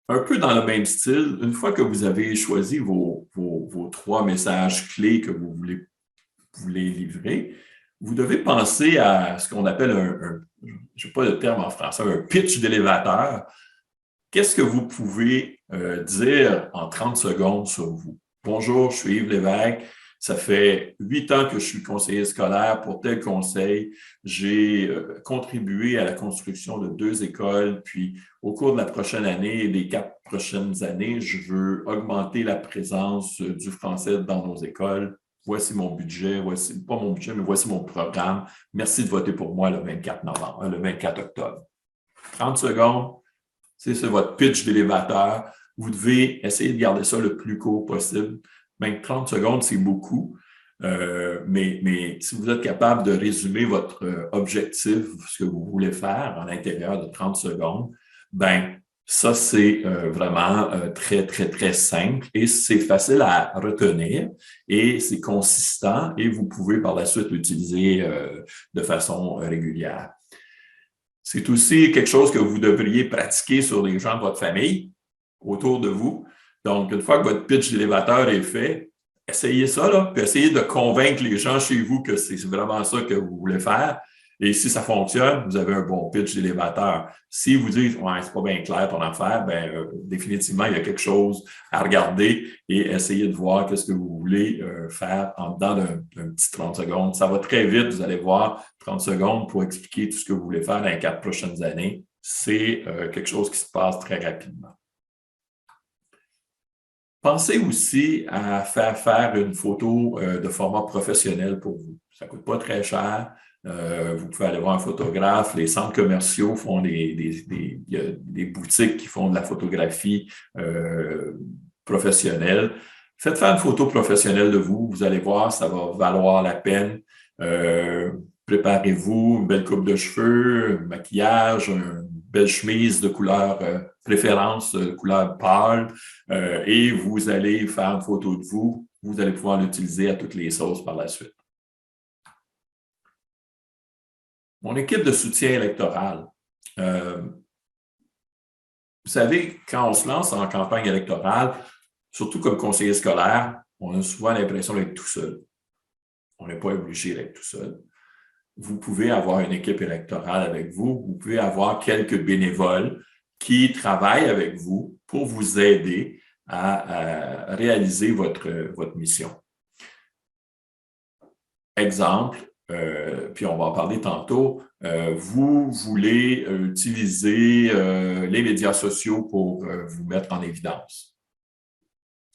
un peu dans le même style, une fois que vous avez choisi vos 3 messages clés que vous voulez livrer, vous devez penser à ce qu'on appelle je n'ai pas de terme en français, un pitch d'élévateur. Qu'est-ce que vous pouvez dire en 30 secondes sur vous? Bonjour, je suis Yves Lévesque. Ça fait 8 ans que je suis conseiller scolaire pour tel conseil. J'ai contribué à la construction de 2 écoles, puis au cours de la prochaine année et des 4 prochaines années, je veux augmenter la présence du français dans nos écoles. Voici mon budget, pas mon budget, mais voici mon programme. Merci de voter pour moi le 24 octobre. 30 secondes, c'est votre pitch d'élévateur. Vous devez essayer de garder ça le plus court possible. Même 30 secondes, c'est beaucoup. Mais si vous êtes capable de résumer votre objectif, ce que vous voulez faire à l'intérieur de 30 secondes, ben ça, c'est vraiment très, très, très simple et c'est facile à retenir et c'est consistant et vous pouvez par la suite l'utiliser de façon régulière. C'est aussi quelque chose que vous devriez pratiquer sur les gens de votre famille, autour de vous. Donc, une fois que votre pitch d'élévateur est fait, essayez ça, là, puis essayez de convaincre les gens chez vous que c'est vraiment ça que vous voulez faire. Et si ça fonctionne, vous avez un bon pitch d'élévateur. Si vous dites, ouais, c'est pas bien clair ton affaire, ben définitivement, il y a quelque chose à regarder et essayer de voir qu'est-ce que vous voulez faire en dedans d'un petit 30 secondes. Ça va très vite, vous allez voir, 30 secondes pour expliquer tout ce que vous voulez faire dans les 4 prochaines années. C'est quelque chose qui se passe très rapidement. Pensez aussi à faire une photo de format professionnel pour vous. Ça ne coûte pas très cher. Vous pouvez aller voir un photographe. Les centres commerciaux font il y a des boutiques qui font de la photographie professionnelle. Faites faire une photo professionnelle de vous. Vous allez voir, ça va valoir la peine. Préparez-vous, une belle coupe de cheveux, un maquillage, une belle chemise de couleur préférence, de couleur pâle, et vous allez faire une photo de vous. Vous allez pouvoir l'utiliser à toutes les sauces par la suite. Mon équipe de soutien électoral. Vous savez, quand on se lance en campagne électorale, surtout comme conseiller scolaire, on a souvent l'impression d'être tout seul. On n'est pas obligé d'être tout seul. Vous pouvez avoir une équipe électorale avec vous. Vous pouvez avoir quelques bénévoles qui travaillent avec vous pour vous aider à réaliser votre mission. Exemple, puis on va en parler tantôt, vous voulez utiliser les médias sociaux pour vous mettre en évidence.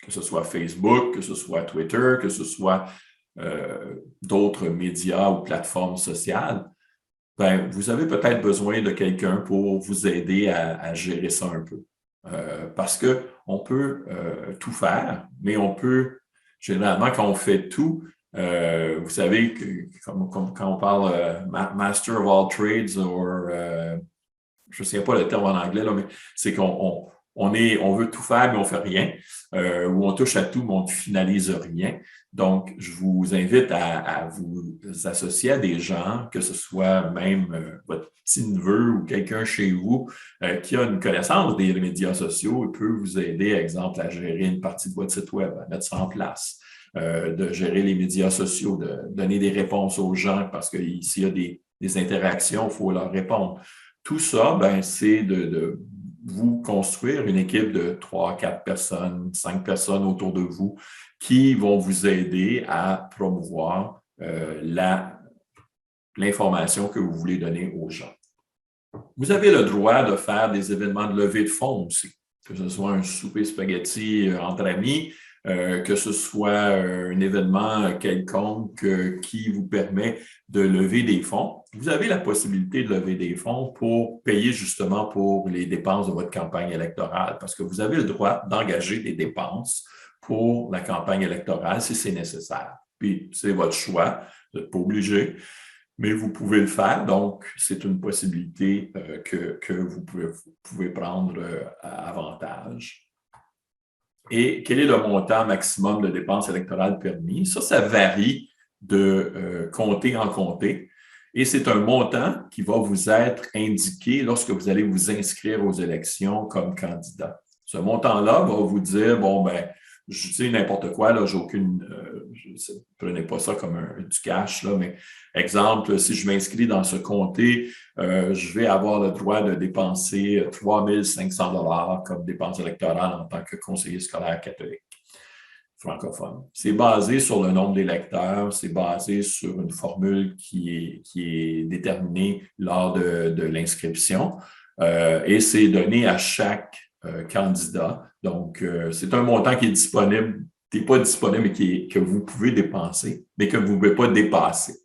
Que ce soit Facebook, que ce soit Twitter, que ce soit d'autres médias ou plateformes sociales, ben, vous avez peut-être besoin de quelqu'un pour vous aider à gérer ça un peu. Parce qu'on peut tout faire, mais on peut, généralement, quand on fait tout, vous savez, quand on parle Master of all trades, je ne sais pas le terme en anglais, là, mais c'est qu'on veut tout faire, mais on ne fait rien, ou on touche à tout, mais on ne finalise rien. Donc, je vous invite à vous associer à des gens, que ce soit même votre petit-neveu ou quelqu'un chez vous qui a une connaissance des médias sociaux et peut vous aider, par exemple, à gérer une partie de votre site web, à mettre ça en place, de gérer les médias sociaux, de donner des réponses aux gens parce que s'il y a des interactions, il faut leur répondre. Tout ça, ben, c'est de vous construire une équipe de 3, 4 personnes, 5 personnes autour de vous qui vont vous aider à promouvoir l'information que vous voulez donner aux gens. Vous avez le droit de faire des événements de levée de fonds aussi, que ce soit un souper spaghetti entre amis, que ce soit un événement quelconque qui vous permet de lever des fonds. Vous avez la possibilité de lever des fonds pour payer justement pour les dépenses de votre campagne électorale, parce que vous avez le droit d'engager des dépenses pour la campagne électorale si c'est nécessaire. Puis, c'est votre choix, vous n'êtes pas obligé. mais vous pouvez le faire. Donc, c'est une possibilité que vous pouvez prendre à avantage. Et quel est le montant maximum de dépenses électorales permis? Ça varie de comté en comté. Et c'est un montant qui va vous être indiqué lorsque vous allez vous inscrire aux élections comme candidat. Ce montant-là va vous dire, bon, ben, je dis n'importe quoi, là, j'ai aucune, prenez pas ça comme du cash, là, mais exemple, si je m'inscris dans ce comté, je vais avoir le droit de dépenser 3 500 $ comme dépense électorale en tant que conseiller scolaire catholique francophone. C'est basé sur le nombre d'électeurs, c'est basé sur une formule qui est déterminée lors de l'inscription et c'est donné à chaque candidat. Donc, c'est un montant qui est disponible, qui n'est pas disponible, mais que vous pouvez dépenser, mais que vous ne pouvez pas dépasser.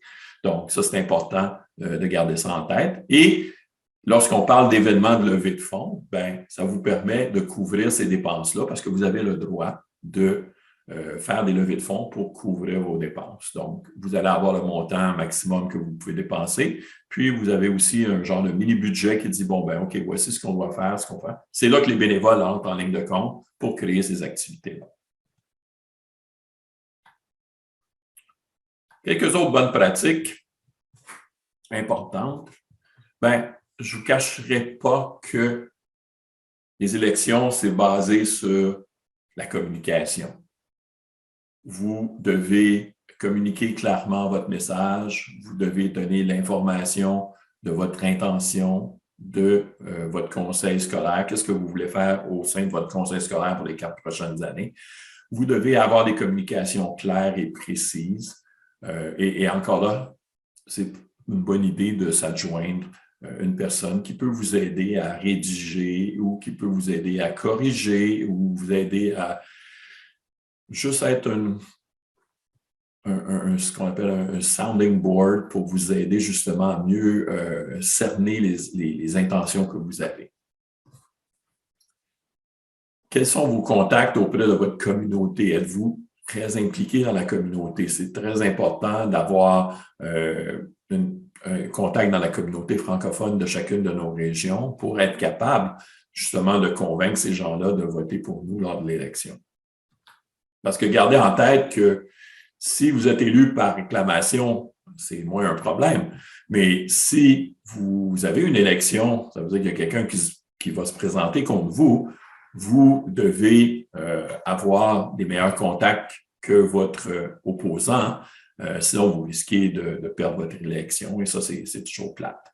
Donc, ça, c'est important de garder ça en tête. Et lorsqu'on parle d'événements de levée de fonds, ben, ça vous permet de couvrir ces dépenses-là parce que vous avez le droit de faire des levées de fonds pour couvrir vos dépenses. Donc, vous allez avoir le montant maximum que vous pouvez dépenser. Puis, vous avez aussi un genre de mini-budget qui dit, bon, ben, OK, voici ce qu'on doit faire, ce qu'on fait. C'est là que les bénévoles entrent en ligne de compte pour créer ces activités-là. Quelques autres bonnes pratiques importantes. Ben, je ne vous cacherai pas que les élections, c'est basé sur la communication. Vous devez communiquer clairement votre message, vous devez donner l'information de votre intention, de votre conseil scolaire, qu'est-ce que vous voulez faire au sein de votre conseil scolaire pour les 4 prochaines années. Vous devez avoir des communications claires et précises. Et encore là, c'est une bonne idée de s'adjoindre une personne qui peut vous aider à rédiger ou qui peut vous aider à corriger ou vous aider à juste être ce qu'on appelle un sounding board pour vous aider justement à mieux cerner les intentions que vous avez. Quels sont vos contacts auprès de votre communauté? Êtes-vous très impliqué dans la communauté? C'est très important d'avoir un contact dans la communauté francophone de chacune de nos régions pour être capable justement de convaincre ces gens-là de voter pour nous lors de l'élection. Parce que gardez en tête que si vous êtes élu par réclamation, c'est moins un problème. Mais si vous avez une élection, ça veut dire qu'il y a quelqu'un qui va se présenter contre vous, vous devez avoir des meilleurs contacts que votre opposant, sinon vous risquez de perdre votre élection et ça, c'est toujours plate.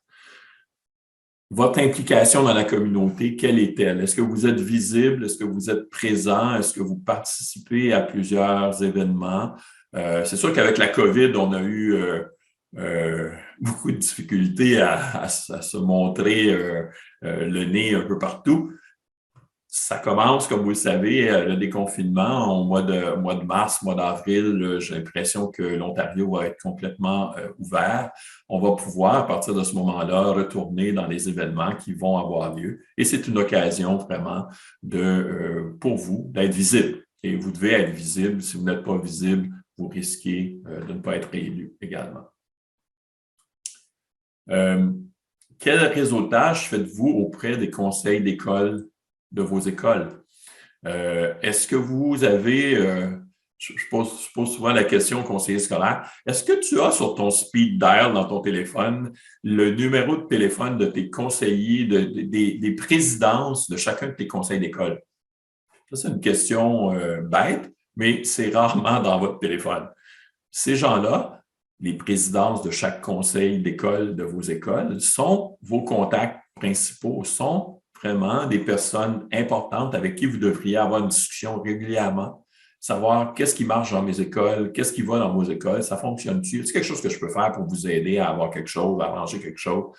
Votre implication dans la communauté, quelle est-elle? Est-ce que vous êtes visible? Est-ce que vous êtes présent? Est-ce que vous participez à plusieurs événements? C'est sûr qu'avec la COVID, on a eu beaucoup de difficultés à se montrer le nez un peu partout. Ça commence, comme vous le savez, le déconfinement au mois de mars, mois d'avril. J'ai l'impression que l'Ontario va être complètement ouvert. On va pouvoir, à partir de ce moment-là, retourner dans les événements qui vont avoir lieu. Et c'est une occasion vraiment pour vous d'être visible. Et vous devez être visible. Si vous n'êtes pas visible, vous risquez de ne pas être élu également. Quel réseautage faites-vous auprès des conseils d'école de vos écoles? Est-ce que vous avez, je pose souvent la question au conseiller scolaire, est-ce que tu as sur ton speed dial dans ton téléphone le numéro de téléphone de tes conseillers, des présidences de chacun de tes conseils d'école? Ça, c'est une question bête, mais c'est rarement dans votre téléphone. Ces gens-là, les présidences de chaque conseil d'école de vos écoles, sont vos contacts principaux, sont vraiment des personnes importantes avec qui vous devriez avoir une discussion régulièrement, savoir qu'est-ce qui marche dans mes écoles, qu'est-ce qui va dans vos écoles, ça fonctionne-tu, c'est quelque chose que je peux faire pour vous aider à avoir quelque chose, à arranger quelque chose.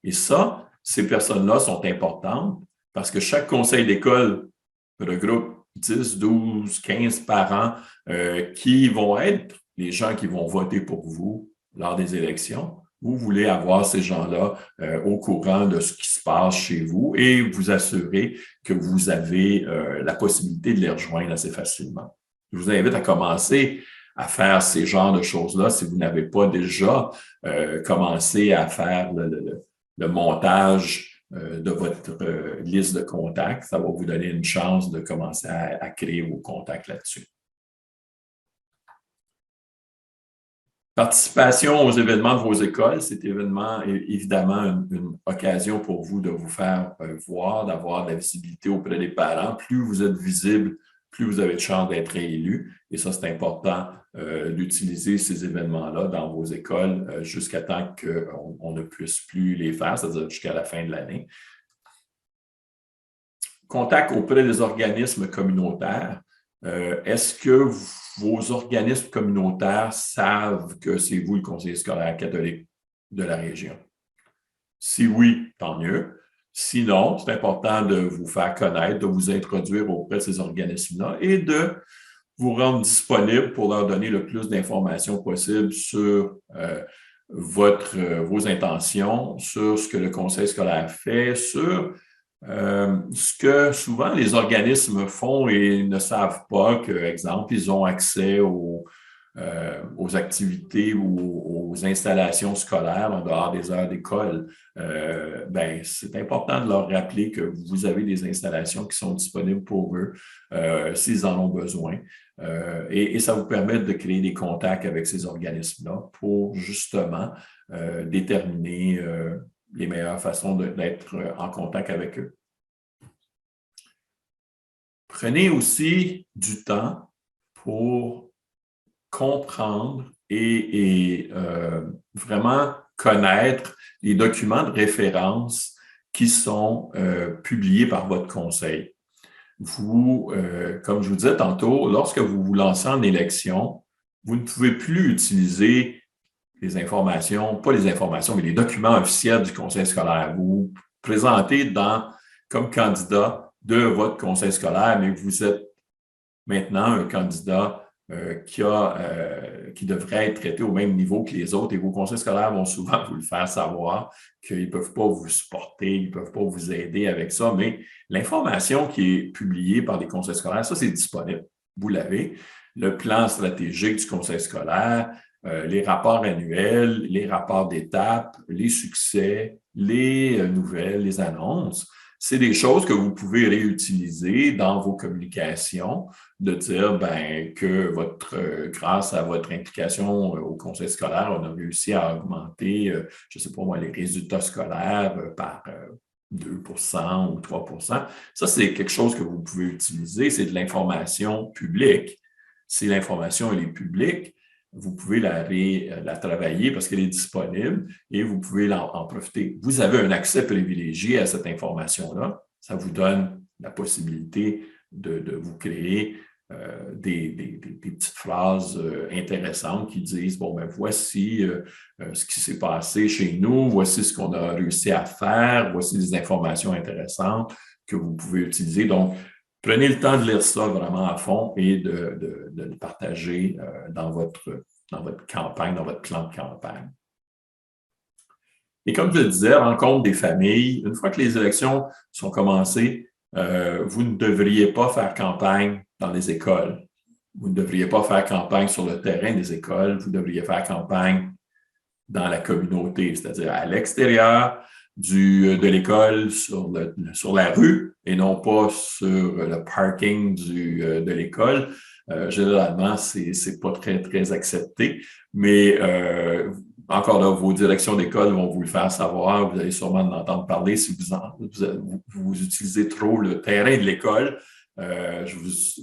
Et ça, ces personnes-là sont importantes parce que chaque conseil d'école regroupe 10, 12, 15 parents qui vont être les gens qui vont voter pour vous lors des élections. Vous voulez avoir ces gens-là au courant de ce qui se passe chez vous et vous assurer que vous avez la possibilité de les rejoindre assez facilement. Je vous invite à commencer à faire ces genres de choses-là si vous n'avez pas déjà commencé à faire le montage de votre liste de contacts. Ça va vous donner une chance de commencer à créer vos contacts là-dessus. Participation aux événements de vos écoles, c'est évidemment une occasion pour vous de vous faire voir, d'avoir de la visibilité auprès des parents. Plus vous êtes visible, plus vous avez de chances d'être réélu. Et ça, c'est important d'utiliser ces événements-là dans vos écoles jusqu'à temps qu'on ne puisse plus les faire, c'est-à-dire jusqu'à la fin de l'année. Contact auprès des organismes communautaires. Est-ce que vos organismes communautaires savent que c'est vous le conseiller scolaire catholique de la région? Si oui, tant mieux. Sinon, c'est important de vous faire connaître, de vous introduire auprès de ces organismes-là et de vous rendre disponible pour leur donner le plus d'informations possible sur vos intentions, sur ce que le conseil scolaire fait, sur ce que souvent les organismes font et ne savent pas que, exemple, ils ont accès aux activités ou aux installations scolaires en dehors des heures d'école. C'est important de leur rappeler que vous avez des installations qui sont disponibles pour eux s'ils en ont besoin. Et ça vous permet de créer des contacts avec ces organismes-là pour justement déterminer les meilleures façons d'être en contact avec eux. Prenez aussi du temps pour comprendre et vraiment connaître les documents de référence qui sont publiés par votre conseil. Vous, comme je vous disais tantôt, lorsque vous vous lancez en élection, vous ne pouvez plus utiliser les informations, pas les informations, mais les documents officiels du conseil scolaire. Vous vous présentez comme candidat de votre conseil scolaire, mais vous êtes maintenant un candidat qui devrait être traité au même niveau que les autres et vos conseils scolaires vont souvent vous le faire savoir qu'ils ne peuvent pas vous supporter, ils ne peuvent pas vous aider avec ça, mais l'information qui est publiée par les conseils scolaires, ça, c'est disponible. Vous l'avez. Le plan stratégique du conseil scolaire, les rapports annuels, les rapports d'étape, les succès, les nouvelles, les annonces. C'est des choses que vous pouvez réutiliser dans vos communications, de dire que grâce à votre implication au conseil scolaire, on a réussi à augmenter, je ne sais pas moi, les résultats scolaires par 2% ou 3%. Ça, c'est quelque chose que vous pouvez utiliser. C'est de l'information publique. Si l'information elle est publique, vous pouvez la travailler parce qu'elle est disponible et vous pouvez en profiter. Vous avez un accès privilégié à cette information-là. Ça vous donne la possibilité de vous créer des petites phrases intéressantes qui disent, voici ce qui s'est passé chez nous, voici ce qu'on a réussi à faire, voici des informations intéressantes que vous pouvez utiliser. Donc, prenez le temps de lire ça vraiment à fond et de le partager dans votre campagne, dans votre plan de campagne. Et comme je le disais, rencontre des familles. Une fois que les élections sont commencées, vous ne devriez pas faire campagne dans les écoles. Vous ne devriez pas faire campagne sur le terrain des écoles. Vous devriez faire campagne dans la communauté, c'est-à-dire à l'extérieur de l'école, sur la rue, et non pas sur le parking de l'école. Généralement, c'est pas très, très accepté, mais encore là, vos directions d'école vont vous le faire savoir. Vous allez sûrement en entendre parler si vous utilisez trop le terrain de l'école. Je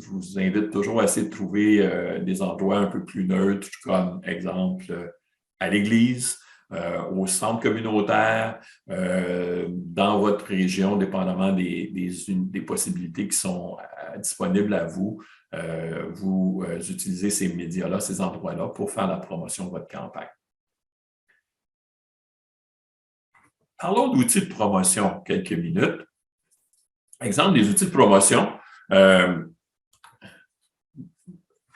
vous invite toujours à essayer de trouver des endroits un peu plus neutres, comme exemple à l'église, au centre communautaire, dans votre région, dépendamment des possibilités qui sont disponibles à vous. Vous utilisez ces médias-là, ces endroits-là pour faire la promotion de votre campagne. Parlons d'outils de promotion, quelques minutes. Exemple, des outils de promotion.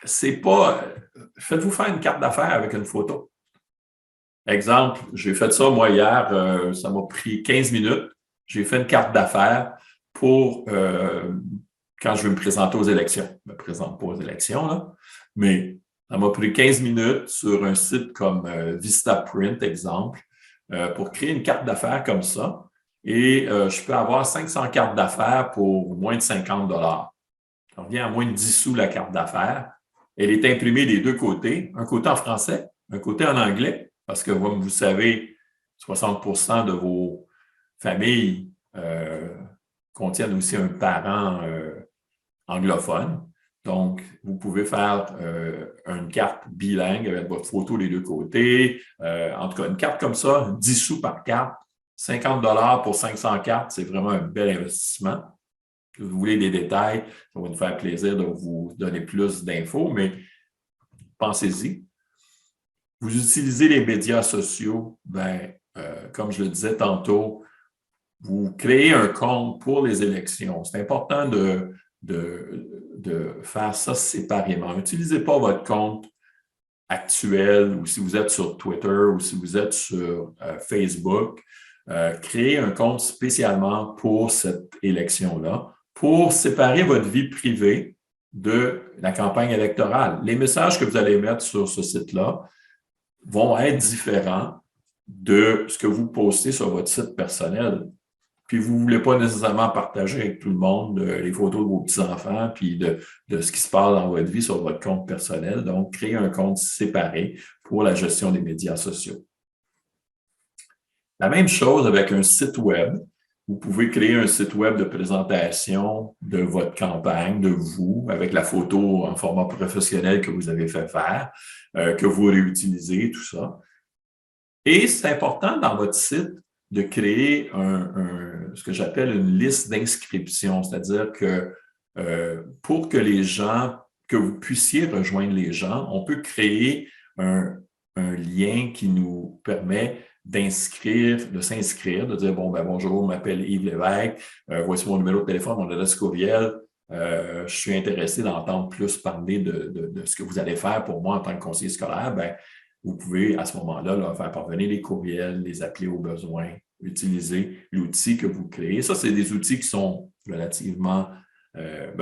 Faites-vous faire une carte d'affaires avec une photo. Exemple, j'ai fait ça moi hier, ça m'a pris 15 minutes. J'ai fait une carte d'affaires pour quand je vais me présenter aux élections. Je ne me présente pas aux élections, là, mais Ça m'a pris 15 minutes sur un site comme Vistaprint, exemple, pour créer une carte d'affaires comme ça. Et je peux avoir 500 cartes d'affaires pour moins de 50 $. Ça revient à moins de 10 sous la carte d'affaires. Elle est imprimée des deux côtés, un côté en français, un côté en anglais, parce que comme vous savez, 60% de vos familles contiennent aussi un parent anglophone. Donc, vous pouvez faire une carte bilingue avec votre photo des deux côtés. En tout cas, une carte comme ça, 10 sous par carte, 50 $ pour 500 cartes, c'est vraiment un bel investissement. Si vous voulez des détails, ça va nous faire plaisir de vous donner plus d'infos, mais pensez-y. Vous utilisez les médias sociaux, comme je le disais tantôt, vous créez un compte pour les élections. C'est important de faire ça séparément. N'utilisez pas votre compte actuel ou si vous êtes sur Twitter ou si vous êtes sur Facebook. Créez un compte spécialement pour cette élection-là, pour séparer votre vie privée de la campagne électorale. Les messages que vous allez mettre sur ce site-là vont être différents de ce que vous postez sur votre site personnel. Puis vous ne voulez pas nécessairement partager avec tout le monde les photos de vos petits-enfants puis de ce qui se passe dans votre vie sur votre compte personnel. Donc, créez un compte séparé pour la gestion des médias sociaux. La même chose avec un site web. Vous pouvez créer un site web de présentation de votre campagne, de vous, avec la photo en format professionnel que vous avez fait faire, que vous réutilisez, tout ça. Et c'est important dans votre site de créer ce que j'appelle une liste d'inscription, c'est-à-dire que pour que les gens, que vous puissiez rejoindre les gens, on peut créer un lien qui nous permet de s'inscrire, de dire, bonjour, je m'appelle Yves Lévesque, voici mon numéro de téléphone, mon adresse courriel, je suis intéressé d'entendre plus parler de ce que vous allez faire pour moi en tant que conseiller scolaire. Vous pouvez à ce moment-là leur faire parvenir les courriels, les appeler au besoin, utiliser l'outil que vous créez. Ça, c'est des outils qui sont relativement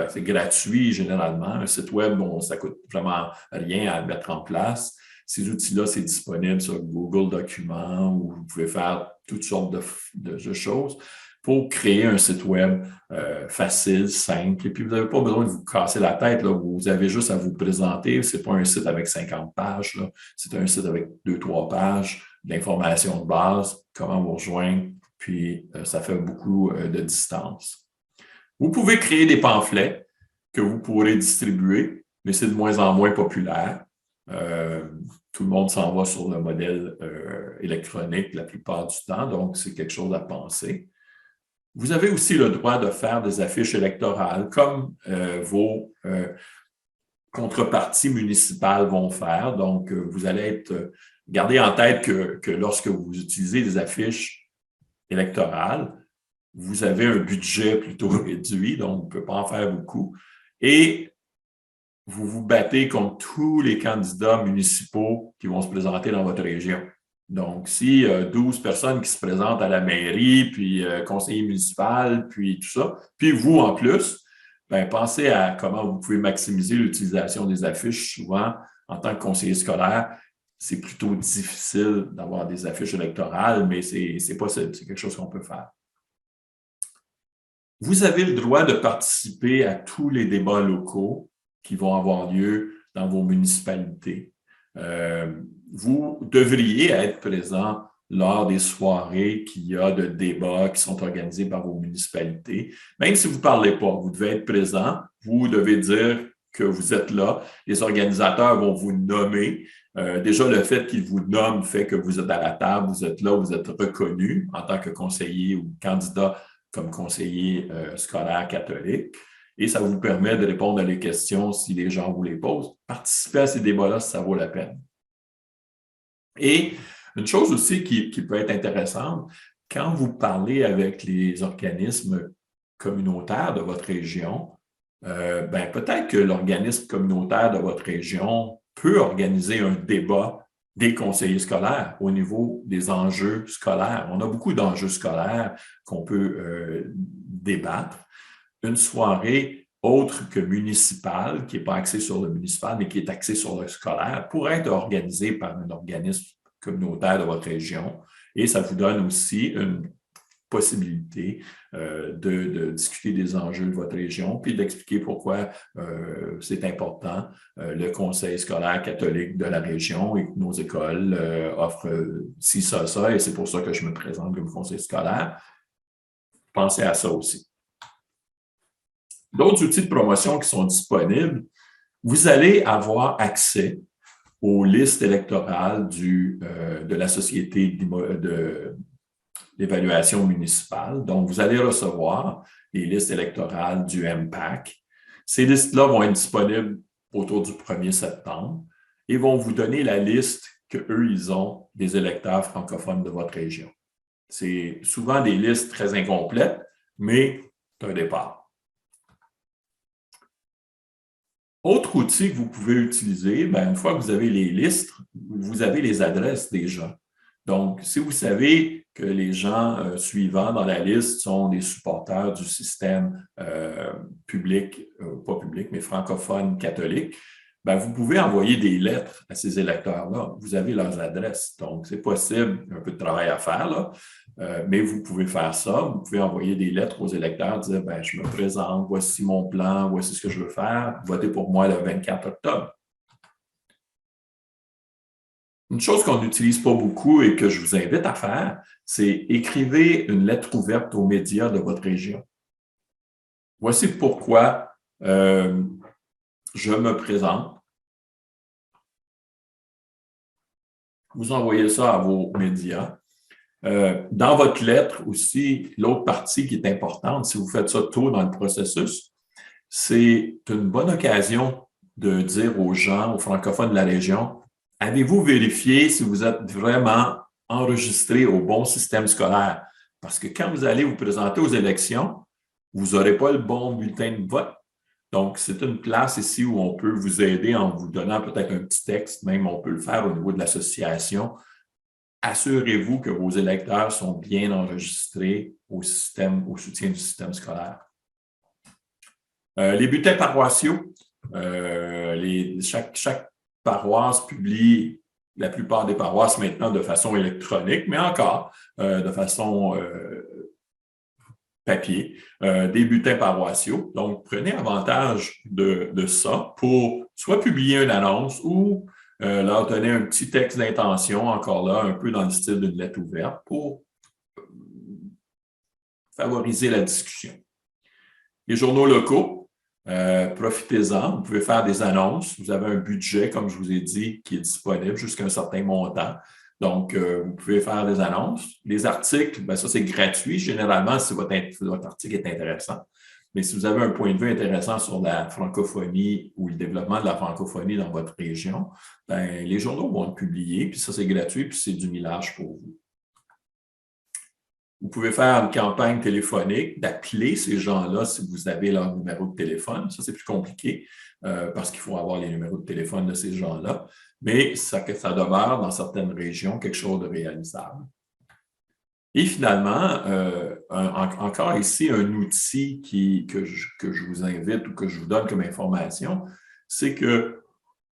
c'est gratuit généralement. Un site web, ça ne coûte vraiment rien à mettre en place. Ces outils-là, c'est disponible sur Google Documents où vous pouvez faire toutes sortes de choses pour créer un site web facile, simple. Et puis, vous n'avez pas besoin de vous casser la tête. Là. Vous avez juste à vous présenter. Ce n'est pas un site avec 50 pages. C'est un site avec 2-3 pages d'informations de base, comment vous rejoindre, puis ça fait beaucoup de distance. Vous pouvez créer des pamphlets que vous pourrez distribuer, mais c'est de moins en moins populaire. Tout le monde s'en va sur le modèle électronique la plupart du temps, donc c'est quelque chose à penser. Vous avez aussi le droit de faire des affiches électorales comme vos contreparties municipales vont faire. Donc, vous allez gardez en tête que lorsque vous utilisez des affiches électorales, vous avez un budget plutôt réduit, donc on ne peut pas en faire beaucoup. Et vous vous battez contre tous les candidats municipaux qui vont se présenter dans votre région. Donc, si 12 personnes qui se présentent à la mairie, puis conseiller municipal, puis tout ça, puis vous en plus, pensez à comment vous pouvez maximiser l'utilisation des affiches. Souvent, en tant que conseiller scolaire, c'est plutôt difficile d'avoir des affiches électorales, mais c'est quelque chose qu'on peut faire. Vous avez le droit de participer à tous les débats locaux qui vont avoir lieu dans vos municipalités. Vous devriez être présent lors des soirées qu'il y a de débats qui sont organisés par vos municipalités. Même si vous ne parlez pas, vous devez être présent. Vous devez dire que vous êtes là. Les organisateurs vont vous nommer. Déjà, le fait qu'ils vous nomment fait que vous êtes à la table, vous êtes là, vous êtes reconnu en tant que conseiller ou candidat comme conseiller scolaire catholique. Et ça vous permet de répondre à des questions si les gens vous les posent. Participez à ces débats-là si ça vaut la peine. Et une chose aussi qui peut être intéressante, quand vous parlez avec les organismes communautaires de votre région, peut-être que l'organisme communautaire de votre région peut organiser un débat des conseillers scolaires au niveau des enjeux scolaires. On a beaucoup d'enjeux scolaires qu'on peut débattre. Une soirée autre que municipal, qui n'est pas axé sur le municipal, mais qui est axé sur le scolaire, pourrait être organisé par un organisme communautaire de votre région. Et ça vous donne aussi une possibilité de discuter des enjeux de votre région, puis d'expliquer pourquoi c'est important le conseil scolaire catholique de la région et que nos écoles offrent ci, ça, et c'est pour ça que je me présente comme conseil scolaire. Pensez à ça aussi. D'autres outils de promotion qui sont disponibles, vous allez avoir accès aux listes électorales de la Société d'évaluation municipale. Donc, vous allez recevoir les listes électorales du MPAC. Ces listes-là vont être disponibles autour du 1er septembre et vont vous donner la liste qu'eux, ils ont des électeurs francophones de votre région. C'est souvent des listes très incomplètes, mais c'est un départ. Autre outil que vous pouvez utiliser, une fois que vous avez les listes, vous avez les adresses des gens. Donc, si vous savez que les gens suivants dans la liste sont des supporters du système public, pas public, mais francophone catholique, vous pouvez envoyer des lettres à ces électeurs-là. Vous avez leurs adresses. Donc, c'est possible, un peu de travail à faire, là, mais vous pouvez faire ça. Vous pouvez envoyer des lettres aux électeurs, dire je me présente, voici mon plan, voici ce que je veux faire, votez pour moi le 24 octobre. Une chose qu'on n'utilise pas beaucoup et que je vous invite à faire, c'est écrivez une lettre ouverte aux médias de votre région. Voici pourquoi je me présente. Vous envoyez ça à vos médias. Dans votre lettre aussi, l'autre partie qui est importante, si vous faites ça tôt dans le processus, c'est une bonne occasion de dire aux gens, aux francophones de la région, avez-vous vérifié si vous êtes vraiment enregistré au bon système scolaire? Parce que quand vous allez vous présenter aux élections, vous n'aurez pas le bon bulletin de vote. Donc, c'est une place ici où on peut vous aider en vous donnant peut-être un petit texte, même on peut le faire au niveau de l'association. Assurez-vous que vos électeurs sont bien enregistrés au soutien du système scolaire. Les bulletins paroissiaux, chaque paroisse publie, la plupart des paroisses maintenant de façon électronique, mais encore de façon papier, des bulletins paroissiaux. Donc, prenez avantage de ça pour soit publier une annonce ou leur donner un petit texte d'intention, encore là, un peu dans le style d'une lettre ouverte pour favoriser la discussion. Les journaux locaux, profitez-en, vous pouvez faire des annonces. Vous avez un budget, comme je vous ai dit, qui est disponible jusqu'à un certain montant. Donc, vous pouvez faire des annonces. Les articles, ça, c'est gratuit, généralement, si votre article est intéressant. Mais si vous avez un point de vue intéressant sur la francophonie ou le développement de la francophonie dans votre région, les journaux vont le publier, puis ça, c'est gratuit, puis c'est du millage pour vous. Vous pouvez faire une campagne téléphonique, d'appeler ces gens-là si vous avez leur numéro de téléphone. Ça, c'est plus compliqué parce qu'il faut avoir les numéros de téléphone de ces gens-là. Mais ça demeure dans certaines régions quelque chose de réalisable. Et finalement, encore ici, un outil que je vous invite ou que je vous donne comme information, c'est que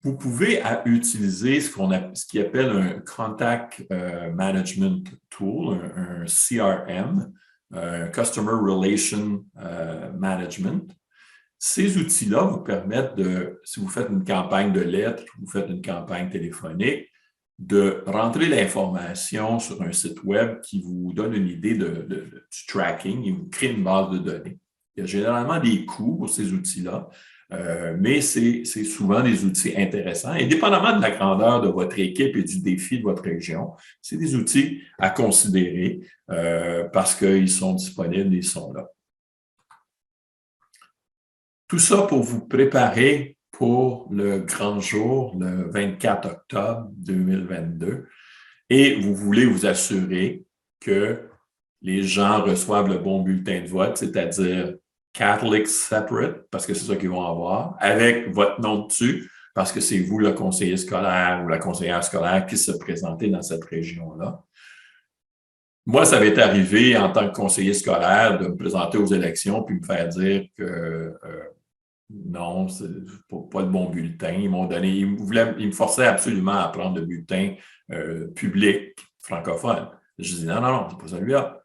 vous pouvez utiliser ce qu'il appelle un Contact Management Tool, un CRM, un Customer Relation Management. Ces outils-là vous permettent si vous faites une campagne de lettres, vous faites une campagne téléphonique, de rentrer l'information sur un site web qui vous donne une idée du tracking et vous crée une base de données. Il y a généralement des coûts pour ces outils-là, mais c'est souvent des outils intéressants. Indépendamment de la grandeur de votre équipe et du défi de votre région, c'est des outils à considérer parce qu'ils sont disponibles et ils sont là. Tout ça pour vous préparer pour le grand jour, le 24 octobre 2022. Et vous voulez vous assurer que les gens reçoivent le bon bulletin de vote, c'est-à-dire Catholic Separate, parce que c'est ça qu'ils vont avoir, avec votre nom dessus, parce que c'est vous le conseiller scolaire ou la conseillère scolaire qui se présentez dans cette région-là. Moi, ça m'est arrivé en tant que conseiller scolaire de me présenter aux élections puis me faire dire que non, c'est pas le bon bulletin. Ils m'ont donné, ils me forçaient absolument à prendre le bulletin public francophone. Je dis non, c'est pas celui-là.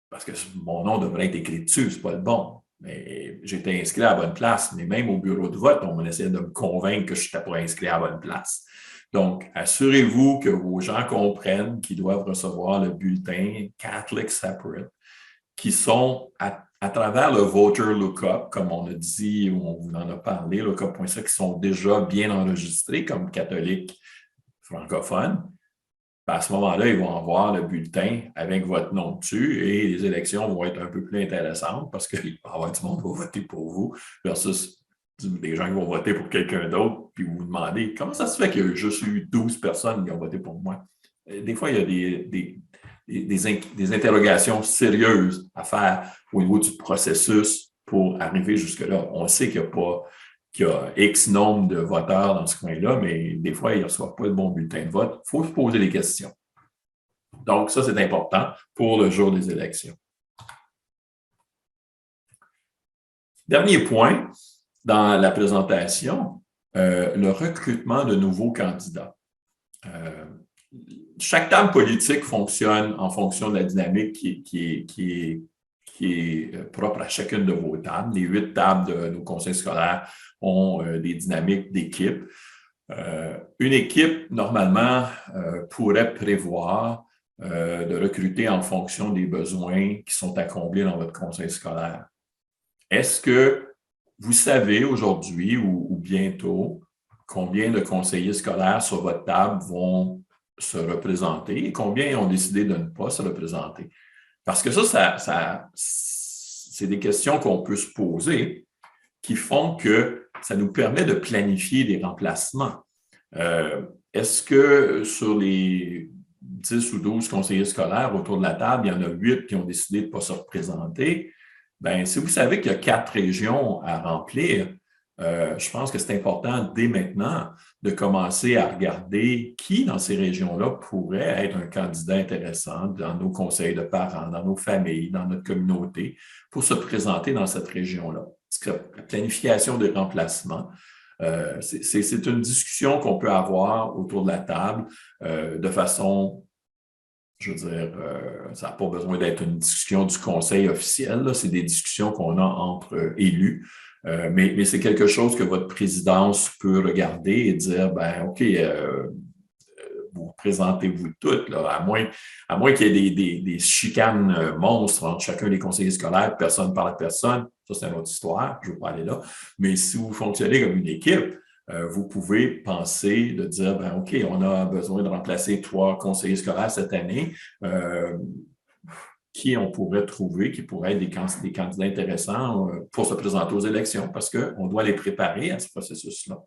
Parce que mon nom devrait être écrit dessus, c'est pas le bon. Mais j'étais inscrit à la bonne place, mais même au bureau de vote, on essayait de me convaincre que je n'étais pas inscrit à la bonne place. Donc, assurez-vous que vos gens comprennent qu'ils doivent recevoir le bulletin Catholic Separate, qui sont à travers le Voter Lookup, comme on a dit, ou on vous en a parlé, lookup.ca, qui sont déjà bien enregistrés comme catholiques francophones. À ce moment-là, ils vont avoir le bulletin avec votre nom dessus et les élections vont être un peu plus intéressantes parce qu'il va y avoir du monde qui va voter pour vous versus des gens qui vont voter pour quelqu'un d'autre, puis vous vous demandez comment ça se fait qu'il y a juste eu 12 personnes qui ont voté pour moi. Des fois, il y a des interrogations sérieuses à faire au niveau du processus pour arriver jusque-là. On sait qu'il y a X nombre de voteurs dans ce coin-là, mais des fois, ils ne reçoivent pas le bon bulletin de vote. Il faut se poser des questions. Donc, ça, c'est important pour le jour des élections. Dernier point dans la présentation, le recrutement de nouveaux candidats. Chaque table politique fonctionne en fonction de la dynamique qui est propre à chacune de vos tables. Les 8 tables de nos conseils scolaires ont des dynamiques d'équipe. Une équipe, normalement, pourrait prévoir de recruter en fonction des besoins qui sont à combler dans votre conseil scolaire. Est-ce que vous savez aujourd'hui ou bientôt combien de conseillers scolaires sur votre table vont se représenter et combien ont décidé de ne pas se représenter? Parce que ça c'est des questions qu'on peut se poser qui font que ça nous permet de planifier des remplacements. Est-ce que sur les 10 ou 12 conseillers scolaires autour de la table, il y en a 8 qui ont décidé de ne pas se représenter? Bien, si vous savez qu'il y a 4 régions à remplir, je pense que c'est important dès maintenant de commencer à regarder qui dans ces régions-là pourrait être un candidat intéressant dans nos conseils de parents, dans nos familles, dans notre communauté, pour se présenter dans cette région-là. Parce que la planification des remplacements, c'est une discussion qu'on peut avoir autour de la table de façon, je veux dire, ça n'a pas besoin d'être une discussion du conseil officiel, c'est des discussions qu'on a entre élus. Mais c'est quelque chose que votre présidence peut regarder et dire, ben OK, vous présentez-vous toutes, là, à moins qu'il y ait des chicanes monstres entre chacun des conseillers scolaires, personne ne parle à personne, ça c'est une autre histoire, je ne vais pas aller là. Mais si vous fonctionnez comme une équipe, vous pouvez penser de dire, ben OK, on a besoin de remplacer 3 conseillers scolaires cette année. Qui on pourrait trouver, qui pourraient être des candidats intéressants pour se présenter aux élections, parce qu'on doit les préparer à ce processus-là.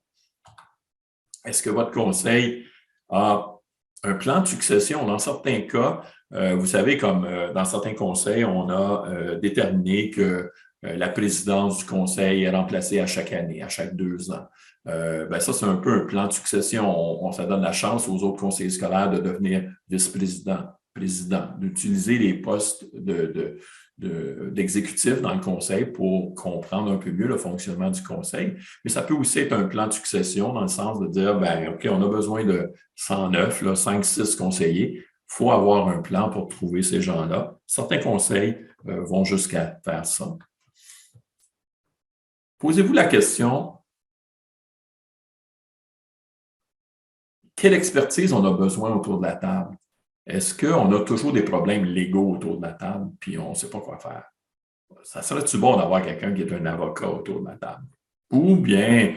Est-ce que votre conseil a un plan de succession? Dans certains cas, vous savez, comme dans certains conseils, on a déterminé que la présidence du conseil est remplacée à chaque année, à chaque 2 ans. Ben ça, c'est un peu un plan de succession. Ça donne la chance aux autres conseillers scolaires de devenir vice-président, président, d'utiliser les postes d'exécutif dans le conseil pour comprendre un peu mieux le fonctionnement du conseil. Mais ça peut aussi être un plan de succession dans le sens de dire, ben OK, on a besoin de 109, 5-6 conseillers. Il faut avoir un plan pour trouver ces gens-là. Certains conseils vont jusqu'à faire ça. Posez-vous la question, quelle expertise on a besoin autour de la table? Est-ce qu'on a toujours des problèmes légaux autour de la table puis on ne sait pas quoi faire? Ça serait-tu bon d'avoir quelqu'un qui est un avocat autour de la table? Ou bien,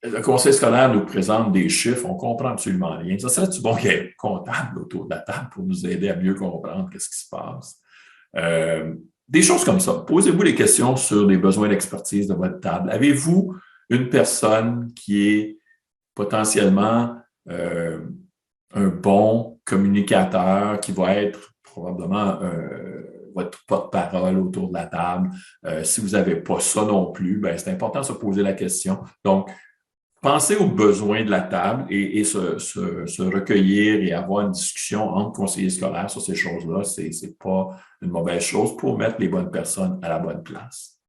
le conseil scolaire nous présente des chiffres, on ne comprend absolument rien. Ça serait-tu bon qu'il y ait un comptable autour de la table pour nous aider à mieux comprendre ce qui se passe? Des choses comme ça. Posez-vous les questions sur les besoins d'expertise de votre table. Avez-vous une personne qui est potentiellement un bon communicateur qui va être probablement votre porte-parole autour de la table? Si vous n'avez pas ça non plus, ben, c'est important de se poser la question. Donc, pensez aux besoins de la table et se recueillir et avoir une discussion entre conseillers scolaires sur ces choses-là. Ce n'est pas une mauvaise chose pour mettre les bonnes personnes à la bonne place.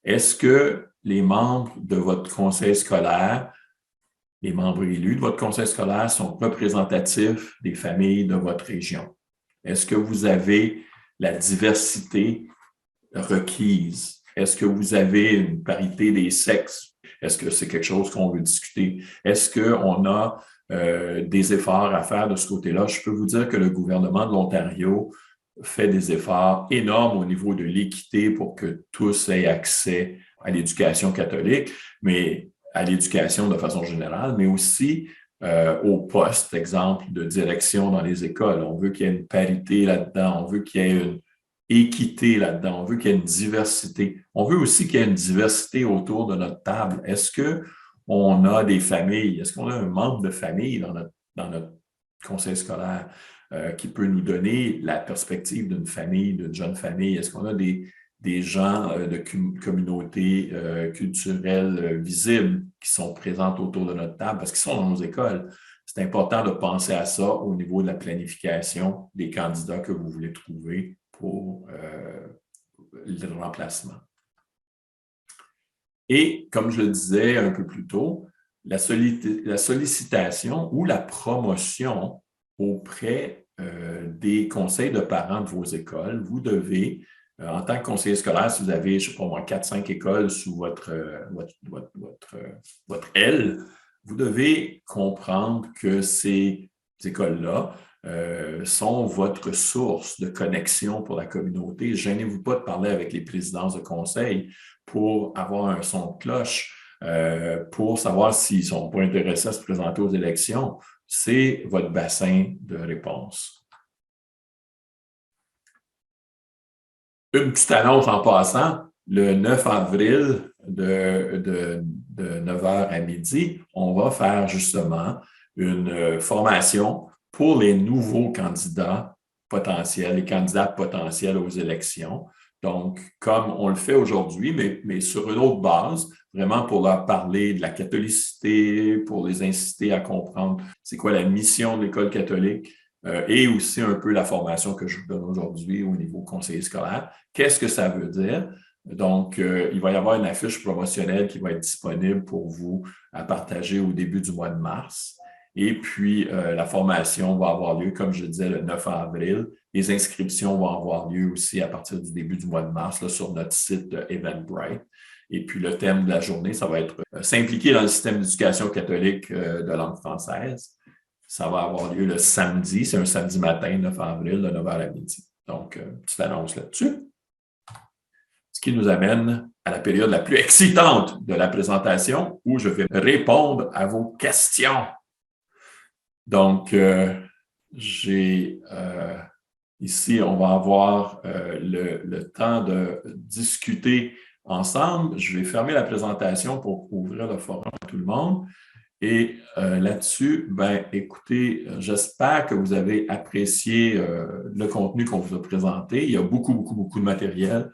Est-ce que les membres de votre conseil scolaire, les membres élus de votre conseil scolaire sont représentatifs des familles de votre région? Est-ce que vous avez la diversité requise? Est-ce que vous avez une parité des sexes? Est-ce que c'est quelque chose qu'on veut discuter? Est-ce qu'on a des efforts à faire de ce côté-là? Je peux vous dire que le gouvernement de l'Ontario fait des efforts énormes au niveau de l'équité pour que tous aient accès à l'éducation catholique, mais à l'éducation de façon générale, mais aussi au poste, exemple, de direction dans les écoles. On veut qu'il y ait une parité là-dedans, on veut qu'il y ait une équité là-dedans, on veut qu'il y ait une diversité. On veut aussi qu'il y ait une diversité autour de notre table. Est-ce qu'on a des familles? Est-ce qu'on a un membre de famille dans notre conseil scolaire qui peut nous donner la perspective d'une famille, d'une jeune famille? Est-ce qu'on a des gens de communautés culturelles visibles qui sont présentes autour de notre table parce qu'ils sont dans nos écoles? C'est important de penser à ça au niveau de la planification des candidats que vous voulez trouver pour le remplacement. Et comme je le disais un peu plus tôt, la sollicitation ou la promotion auprès des conseils de parents de vos écoles, vous devez, en tant que conseiller scolaire, si vous avez, je ne sais pas moi, 4-5 écoles sous votre aile, vous devez comprendre que ces écoles-là sont votre source de connexion pour la communauté. Gênez-vous pas de parler avec les présidences de conseil pour avoir un son de cloche, pour savoir s'ils ne sont pas intéressés à se présenter aux élections. C'est votre bassin de réponse. Une petite annonce en passant, le 9 avril de 9h à midi, on va faire justement une formation pour les nouveaux candidats potentiels, les candidats potentiels aux élections. Donc, comme on le fait aujourd'hui, mais sur une autre base, vraiment pour leur parler de la catholicité, pour les inciter à comprendre c'est quoi la mission de l'École catholique et aussi un peu la formation que je vous donne aujourd'hui au niveau conseiller scolaire. Qu'est-ce que ça veut dire? Donc, il va y avoir une affiche promotionnelle qui va être disponible pour vous à partager au début du mois de mars. Et puis, la formation va avoir lieu, comme je disais, le 9 avril. Les inscriptions vont avoir lieu aussi à partir du début du mois de mars là, sur notre site Eventbrite. Et puis, le thème de la journée, ça va être s'impliquer dans le système d'éducation catholique de langue française. Ça va avoir lieu le samedi, c'est un samedi matin, 9 avril, de 9h à midi. Donc, petite annonce là-dessus. Ce qui nous amène à la période la plus excitante de la présentation où je vais répondre à vos questions. Donc, ici, on va avoir le temps de discuter ensemble. Je vais fermer la présentation pour ouvrir le forum à tout le monde. Et là-dessus, écoutez, j'espère que vous avez apprécié le contenu qu'on vous a présenté. Il y a beaucoup de matériel.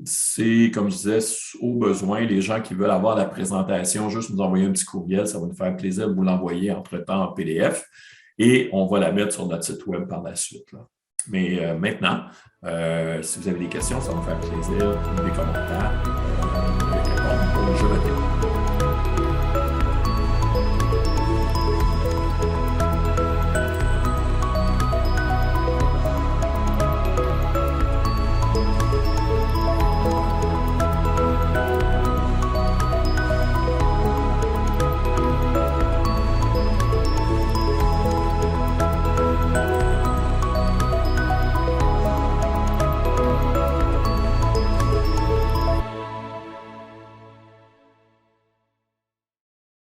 C'est, comme je disais, au besoin, les gens qui veulent avoir la présentation, juste nous envoyer un petit courriel, ça va nous faire plaisir de vous l'envoyer entre-temps en PDF et on va la mettre sur notre site web par la suite, là. Mais maintenant, si vous avez des questions, ça va me faire plaisir, des commentaires.